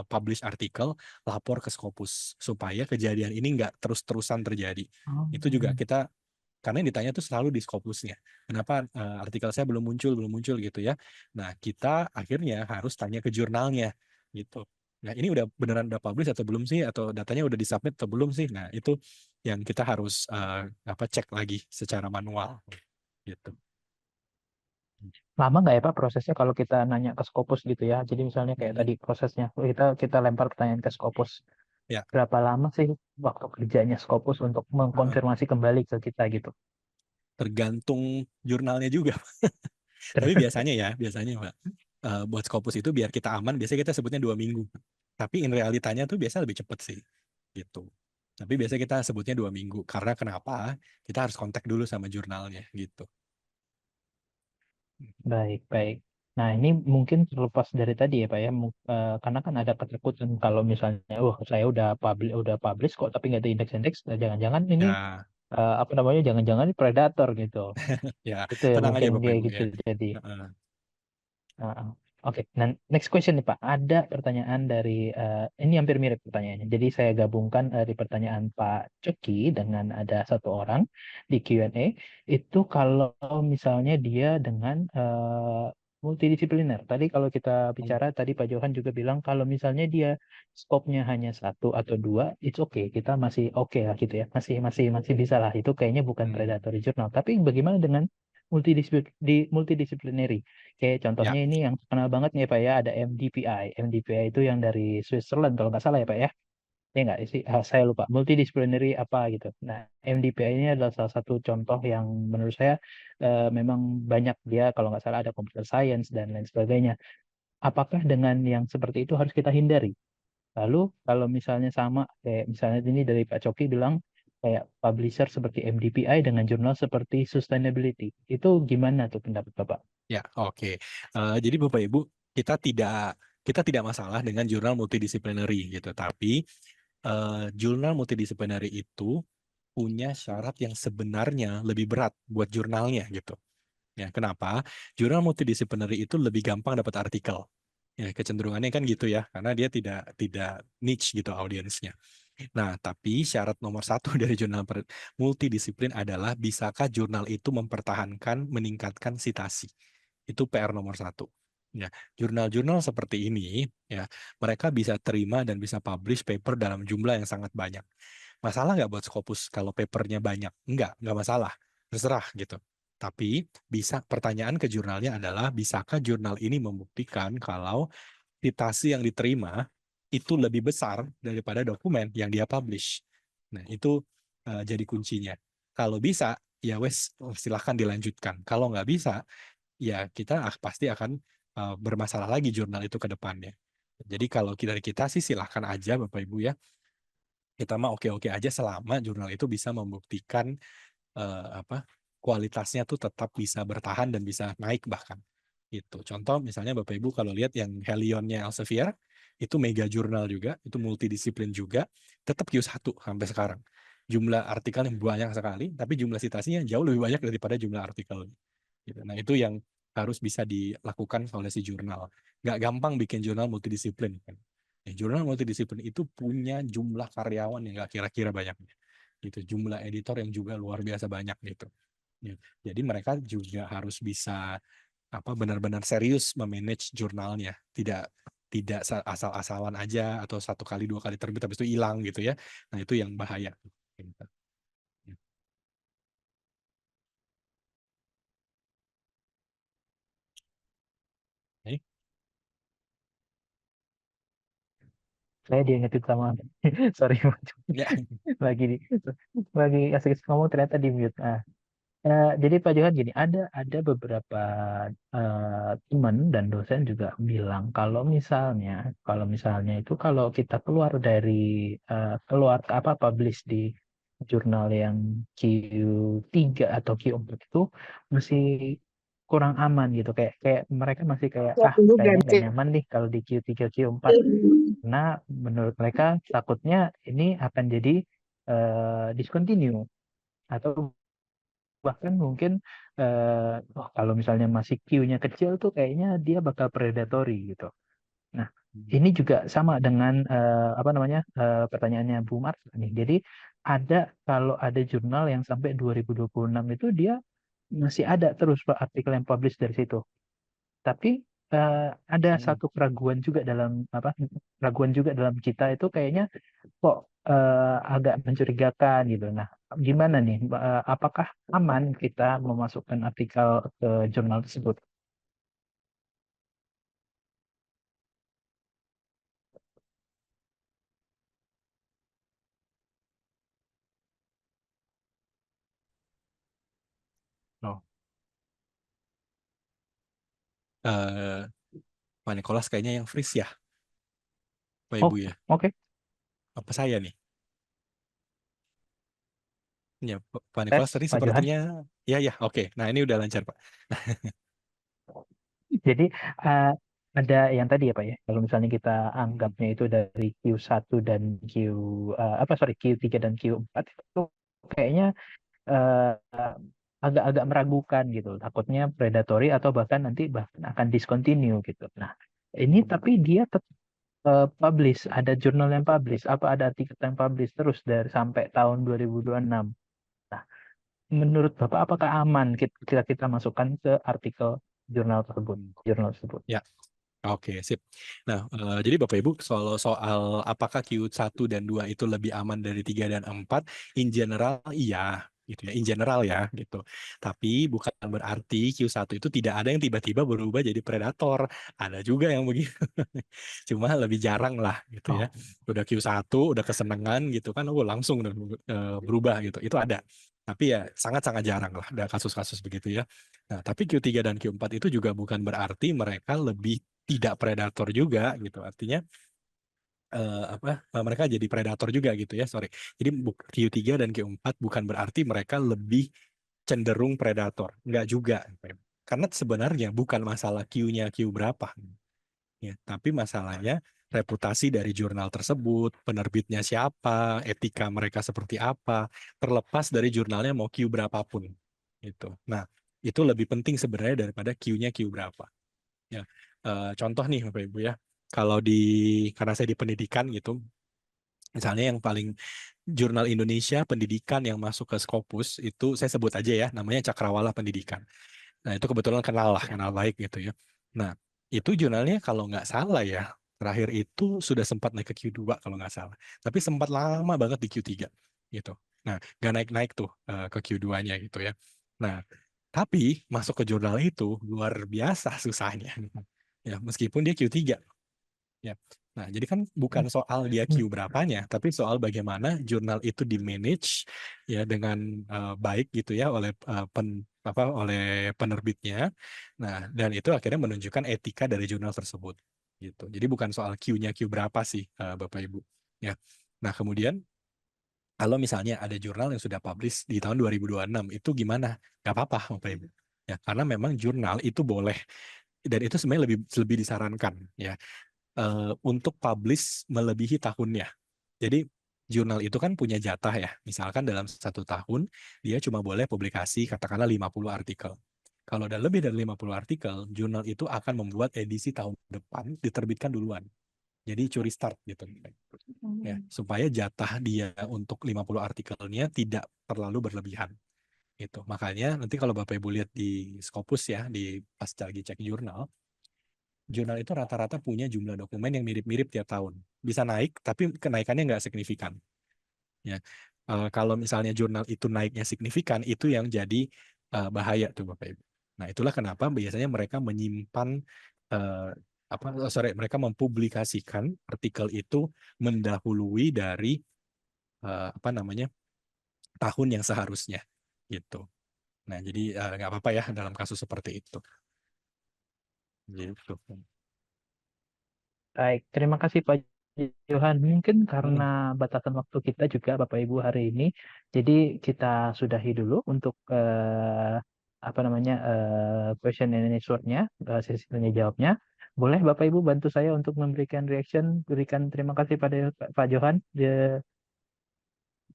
publish artikel, lapor ke Scopus supaya kejadian ini nggak terus-terusan terjadi. Oh. Itu juga kita, karena yang ditanya tuh selalu di Scopusnya. Kenapa artikel saya belum muncul gitu ya. Nah, kita akhirnya harus tanya ke jurnalnya gitu. Nah, ini udah beneran udah publish atau belum sih, atau datanya udah disubmit atau belum sih. Nah, itu yang kita harus cek lagi secara manual gitu. Lama nggak ya Pak prosesnya kalau kita nanya ke Scopus gitu ya? Jadi misalnya kayak Hmm, tadi prosesnya kita lempar pertanyaan ke Scopus. ya. Berapa lama sih waktu kerjanya Scopus untuk Heeh. mengkonfirmasi kembali ke kita gitu? Tergantung jurnalnya juga. Tapi biasanya Mbak, buat Scopus itu biar kita aman, biasanya kita sebutnya 2 minggu. Tapi in realitanya tuh biasa lebih cepat sih, gitu. Tapi biasanya kita sebutnya 2 minggu. Karena kenapa? Kita harus kontak dulu sama jurnalnya, gitu. Baik, baik. Nah, ini mungkin terlepas dari tadi ya Pak ya, karena kan ada ketakutan kalau misalnya, wah saya udah publish kok tapi nggak ada indeks-indeks, jangan-jangan ini Ya, apa namanya, jangan-jangan ini predator gitu. ya, Itu ya tenang mungkin aja Bapak kayak Ibu gitu ya. jadi. Heeh. Heeh. Oke, nah next question nih Pak. Ada pertanyaan dari ini hampir mirip pertanyaannya. Jadi saya gabungkan di pertanyaan Pak Coki dengan ada satu orang di Q&A. Itu kalau misalnya dia dengan multidisipliner. Tadi kalau kita bicara, tadi Pak Johan juga bilang kalau misalnya dia skopnya hanya satu atau dua, it's okay. Kita masih oke lah gitu ya. Masih bisa lah. Itu kayaknya bukan Hmm, predatory journal. Tapi bagaimana dengan multidisciplinary? Kayak ya, contohnya ini yang terkenal banget nih Pak ya, ada MDPI. MDPI itu yang dari Switzerland kalau nggak salah ya Pak ya. Ya nggak sih, saya lupa. Multidisciplinary apa gitu. Nah, MDPI ini adalah salah satu contoh yang menurut saya memang banyak dia, kalau nggak salah ada computer science dan lain sebagainya. Apakah dengan yang seperti itu harus kita hindari? Lalu kalau misalnya sama, kayak misalnya ini dari Pak Coki bilang, kayak publisher seperti MDPI dengan jurnal seperti Sustainability. Itu gimana tuh pendapat Bapak? ya, oke. Jadi Bapak Ibu, kita tidak masalah dengan jurnal multidisciplinary gitu, tapi jurnal multidisciplinary itu punya syarat yang sebenarnya lebih berat buat jurnalnya gitu. Ya, kenapa? Jurnal multidisciplinary itu lebih gampang dapat artikel. Ya, kecenderungannya kan gitu ya, karena dia tidak niche gitu audiensnya. Nah, tapi syarat nomor satu dari jurnal multidisiplin adalah bisakah jurnal itu mempertahankan, meningkatkan citasi. Itu PR nomor satu. Ya, jurnal-jurnal seperti ini, ya, mereka bisa terima dan bisa publish paper dalam jumlah yang sangat banyak. Masalah nggak buat Scopus kalau papernya banyak? Nggak masalah. Terserah gitu. Tapi pertanyaan ke jurnalnya adalah, bisakah jurnal ini membuktikan kalau citasi yang diterima itu lebih besar daripada dokumen yang dia publish. Nah, itu jadi kuncinya. Kalau bisa, ya wes silahkan dilanjutkan. Kalau nggak bisa, ya kita pasti akan bermasalah lagi jurnal itu ke depannya. Jadi kalau dari kita sih silahkan aja Bapak Ibu ya. Kita mah oke-oke aja selama jurnal itu bisa membuktikan apa kualitasnya tuh tetap bisa bertahan dan bisa naik bahkan. Gitu. Contoh misalnya Bapak Ibu kalau lihat yang Helionnya Elsevier itu mega jurnal juga, itu multidisiplin juga, tetap Q1 sampai sekarang. Jumlah artikel yang banyak sekali, tapi jumlah citasinya jauh lebih banyak daripada jumlah artikel. Gitu. Nah, itu yang harus bisa dilakukan oleh si jurnal. Nggak gampang bikin jurnal multidisiplin. Kan. Jurnal multidisiplin itu punya jumlah karyawan yang nggak kira-kira banyaknya. Gitu. Jumlah editor yang juga luar biasa banyak gitu. Ya. Jadi mereka juga harus bisa benar-benar serius memanage jurnalnya, tidak asal-asalan aja atau satu kali dua kali terbit habis itu hilang gitu ya. Nah itu yang bahaya. Gitu. Oke. Saya diingetin sama, sorry, Ya, lagi di, lagi asik ngomong ternyata di mute. Jadi Pak Johan gini, ada beberapa teman dan dosen juga bilang kalau misalnya itu kalau kita keluar publish di jurnal yang Q3 atau Q4 itu masih kurang aman gitu, kayak kayak mereka masih kayak Dulu kayaknya ganti. nggak nyaman nih kalau di Q3 Q4, karena menurut mereka takutnya ini akan jadi discontinue atau bahkan mungkin kalau misalnya masih Q-nya kecil tuh kayaknya dia bakal predatory gitu. Nah, ini juga sama dengan apa namanya pertanyaannya Bu Mars nih. Jadi kalau ada jurnal yang sampai 2026 itu dia masih ada terus Pak artikel yang publish dari situ. Tapi ada satu keraguan juga dalam kita itu kayaknya kok agak mencurigakan gitu. Nah, gimana nih? Apakah aman kita memasukkan artikel ke jurnal tersebut? oh, eh, Pak Nikolas kayaknya yang freeze ya, Pak Ibu Oh, ya. oke. Apa saya nih? Ya, Pak Nikolas Tes, tadi Pak Johan. sepertinya, ya, oke. Nah ini udah lancar Pak. Jadi eh, ada yang tadi ya Pak ya. Kalau misalnya kita anggapnya itu dari Q1 dan Q3 dan Q4 itu kayaknya eh, agak-agak meragukan gitu. Takutnya predatory atau bahkan akan discontinue gitu. Nah, ini tapi dia tetap publish, ada jurnal yang publish, ada artikel yang publish terus dari sampai tahun 2026. Nah, menurut Bapak apakah aman kita masukkan ke artikel jurnal tersebut? Ya, oke, sip. Nah, jadi Bapak Ibu soal soal apakah Q1 dan 2 itu lebih aman dari 3 dan 4, in general iya, gitu ya, in general ya, gitu. Tapi bukan berarti Q1 itu tidak ada yang tiba-tiba berubah jadi predator. Ada juga yang begitu. Cuma lebih jarang lah, gitu ya. Udah Q1, udah kesenangan gitu kan, langsung berubah gitu. Itu ada. Tapi ya sangat-sangat jarang lah ada kasus-kasus begitu ya. Nah, tapi Q3 dan Q4 itu juga bukan berarti mereka lebih tidak predator juga gitu. Artinya mereka jadi predator juga gitu ya, sorry. Jadi Q3 dan Q4 bukan berarti mereka lebih cenderung predator. Enggak juga. Karena sebenarnya bukan masalah Q-nya Q berapa. Ya, tapi masalahnya reputasi dari jurnal tersebut, penerbitnya siapa, etika mereka seperti apa, terlepas dari jurnalnya mau Q berapapun. Gitu. Nah, itu lebih penting sebenarnya daripada Q-nya Q berapa. Ya, contoh nih Bapak Ibu ya, kalau karena saya di pendidikan gitu, misalnya yang paling jurnal Indonesia pendidikan yang masuk ke Scopus itu saya sebut aja ya, namanya Cakrawala Pendidikan. Nah itu kebetulan kenal baik gitu ya. Nah itu jurnalnya kalau nggak salah ya, terakhir itu sudah sempat naik ke Q2 kalau nggak salah. Tapi sempat lama banget di Q3 gitu. Nah nggak naik-naik tuh ke Q2-nya gitu ya. Nah tapi masuk ke jurnal itu luar biasa susahnya. Ya, meskipun dia Q3. Ya. Nah, jadi kan bukan soal dia Q berapanya, tapi soal bagaimana jurnal itu di-manage ya dengan baik gitu ya oleh oleh penerbitnya. Nah, dan itu akhirnya menunjukkan etika dari jurnal tersebut gitu. Jadi bukan soal Q-nya Q berapa sih Bapak Ibu. Ya. Nah, kemudian kalau misalnya ada jurnal yang sudah publish di tahun 2026 itu gimana? Gak apa-apa Bapak Ibu. Ya, karena memang jurnal itu boleh dan itu sebenarnya lebih disarankan ya untuk publish melebihi tahunnya. Jadi jurnal itu kan punya jatah ya. Misalkan dalam 1 tahun dia cuma boleh publikasi katakanlah 50 artikel. Kalau ada lebih dari 50 artikel, jurnal itu akan membuat edisi tahun depan diterbitkan duluan. Jadi curi start gitu. Ya, supaya jatah dia untuk 50 artikelnya tidak terlalu berlebihan. Gitu. Makanya nanti kalau Bapak Ibu lihat di Scopus ya, pas lagi cek jurnal itu rata-rata punya jumlah dokumen yang mirip-mirip tiap tahun. Bisa naik, tapi kenaikannya nggak signifikan. Ya, kalau misalnya jurnal itu naiknya signifikan, itu yang jadi bahaya tuh Bapak Ibu. Nah, itulah kenapa biasanya mereka menyimpan mereka mempublikasikan artikel itu mendahului dari tahun yang seharusnya gitu. Nah, jadi nggak apa-apa ya dalam kasus seperti itu. Gitu. Baik, terima kasih Pak Johan. Mungkin karena batasan waktu kita juga Bapak Ibu hari ini, jadi kita sudahi dulu untuk question and answer-nya, sesi tanya jawabnya. Boleh Bapak Ibu bantu saya untuk memberikan reaction, berikan terima kasih pada Pak Johan.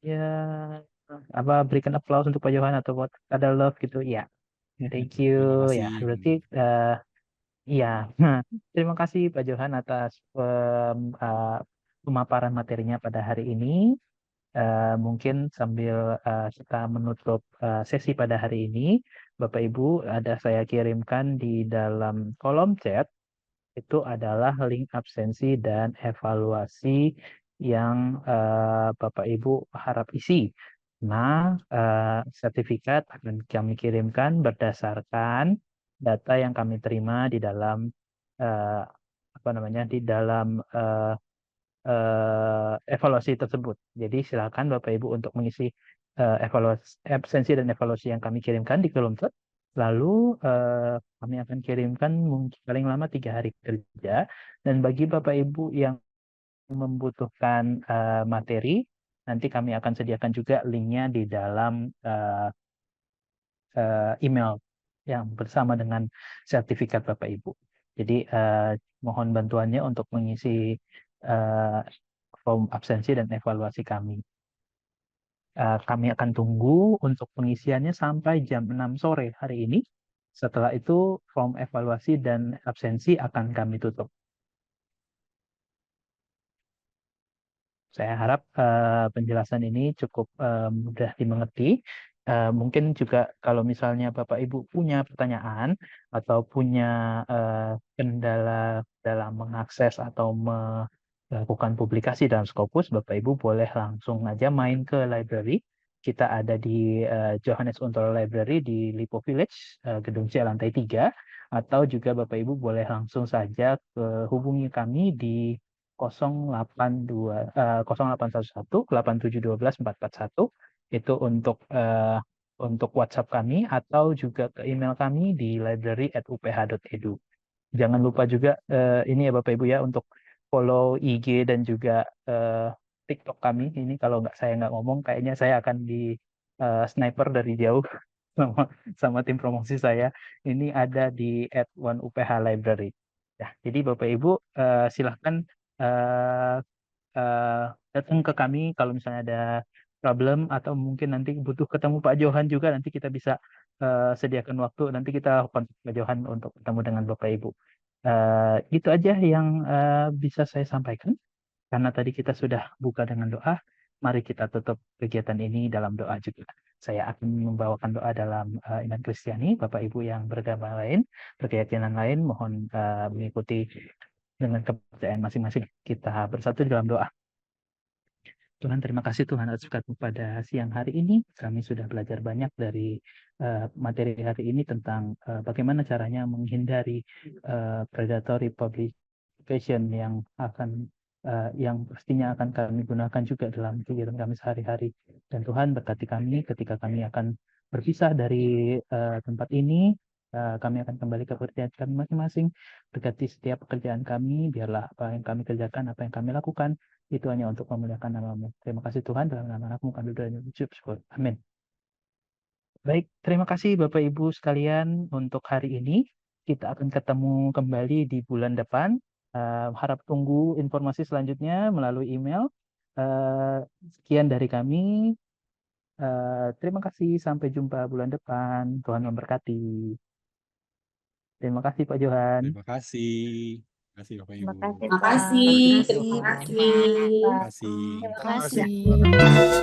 Ya, berikan applause untuk Pak Johan atau buat ada love gitu. Ya, thank you. Terima Ya, kasih. berarti iya, terima kasih Pak Johan atas pemaparan materinya pada hari ini. Mungkin sambil kita menutup sesi pada hari ini, Bapak Ibu, saya kirimkan di dalam kolom chat itu adalah link absensi dan evaluasi yang Bapak Ibu harap isi. Nah, sertifikat akan kami kirimkan berdasarkan data yang kami terima di dalam eh, di dalam evaluasi tersebut. Jadi silakan Bapak Ibu untuk mengisi evaluasi absensi dan evaluasi yang kami kirimkan di kolom chat. Lalu kami akan kirimkan mungkin paling lama 3 hari kerja. Dan bagi Bapak Ibu yang membutuhkan materi, nanti kami akan sediakan juga linknya di dalam email yang bersama dengan sertifikat Bapak Ibu. Jadi mohon bantuannya untuk mengisi form absensi dan evaluasi kami. Kami akan tunggu untuk pengisiannya sampai jam 6 sore hari ini. Setelah itu form evaluasi dan absensi akan kami tutup. Saya harap penjelasan ini cukup mudah dimengerti. Mungkin juga kalau misalnya Bapak Ibu punya pertanyaan atau punya kendala dalam mengakses atau melakukan publikasi dalam Scopus, Bapak Ibu boleh langsung aja main ke library. Kita ada di Johannes Untoro Library di Lipo Village, Gedung C lantai 3. Atau juga Bapak Ibu boleh langsung saja hubungi kami di 0811 8712 441 itu untuk WhatsApp kami atau juga ke email kami di library@uph.edu. Jangan lupa juga ini ya Bapak Ibu ya untuk follow IG dan juga TikTok kami. Ini kalau saya nggak ngomong kayaknya saya akan di sniper dari jauh sama tim promosi saya. Ini ada di @1UPHLibrary. Ya, jadi Bapak Ibu silahkan datang ke kami kalau misalnya ada problem atau mungkin nanti butuh ketemu Pak Johan juga, nanti kita bisa sediakan waktu, nanti kita kontak Pak Johan untuk ketemu dengan Bapak Ibu. Itu aja yang bisa saya sampaikan. Karena tadi kita sudah buka dengan doa, mari kita tutup kegiatan ini dalam doa juga. Saya akan membawakan doa dalam iman Kristiani. Bapak Ibu yang beragama lain, berkeyakinan lain, mohon mengikuti dengan kepercayaan masing-masing. Kita bersatu dalam doa. Tuhan, terima kasih Tuhan atas berkat pada siang hari ini. Kami sudah belajar banyak dari materi hari ini tentang bagaimana caranya menghindari predatory publication yang pastinya akan kami gunakan juga dalam kegiatan kami sehari-hari. Dan Tuhan berkati kami ketika kami akan berpisah dari tempat ini. Kami akan kembali ke pekerjaan kami masing-masing. Berkati setiap pekerjaan kami, biarlah apa yang kami kerjakan, apa yang kami lakukan, itu hanya untuk memuliakan nama-Mu. Terima kasih Tuhan, dalam nama Anak-Mu kami berdoa dan bersyukur. Amin. Baik, terima kasih Bapak Ibu sekalian untuk hari ini. Kita akan ketemu kembali di bulan depan. Harap tunggu informasi selanjutnya melalui email. Sekian dari kami. Terima kasih, sampai jumpa bulan depan. Tuhan memberkati. Terima kasih Pak Johan. Terima kasih. Terima kasih Bapak Ibu. Terima kasih, Makasih. Pak. Terima kasih. Terima kasih. Terima Terima kasih. kasih.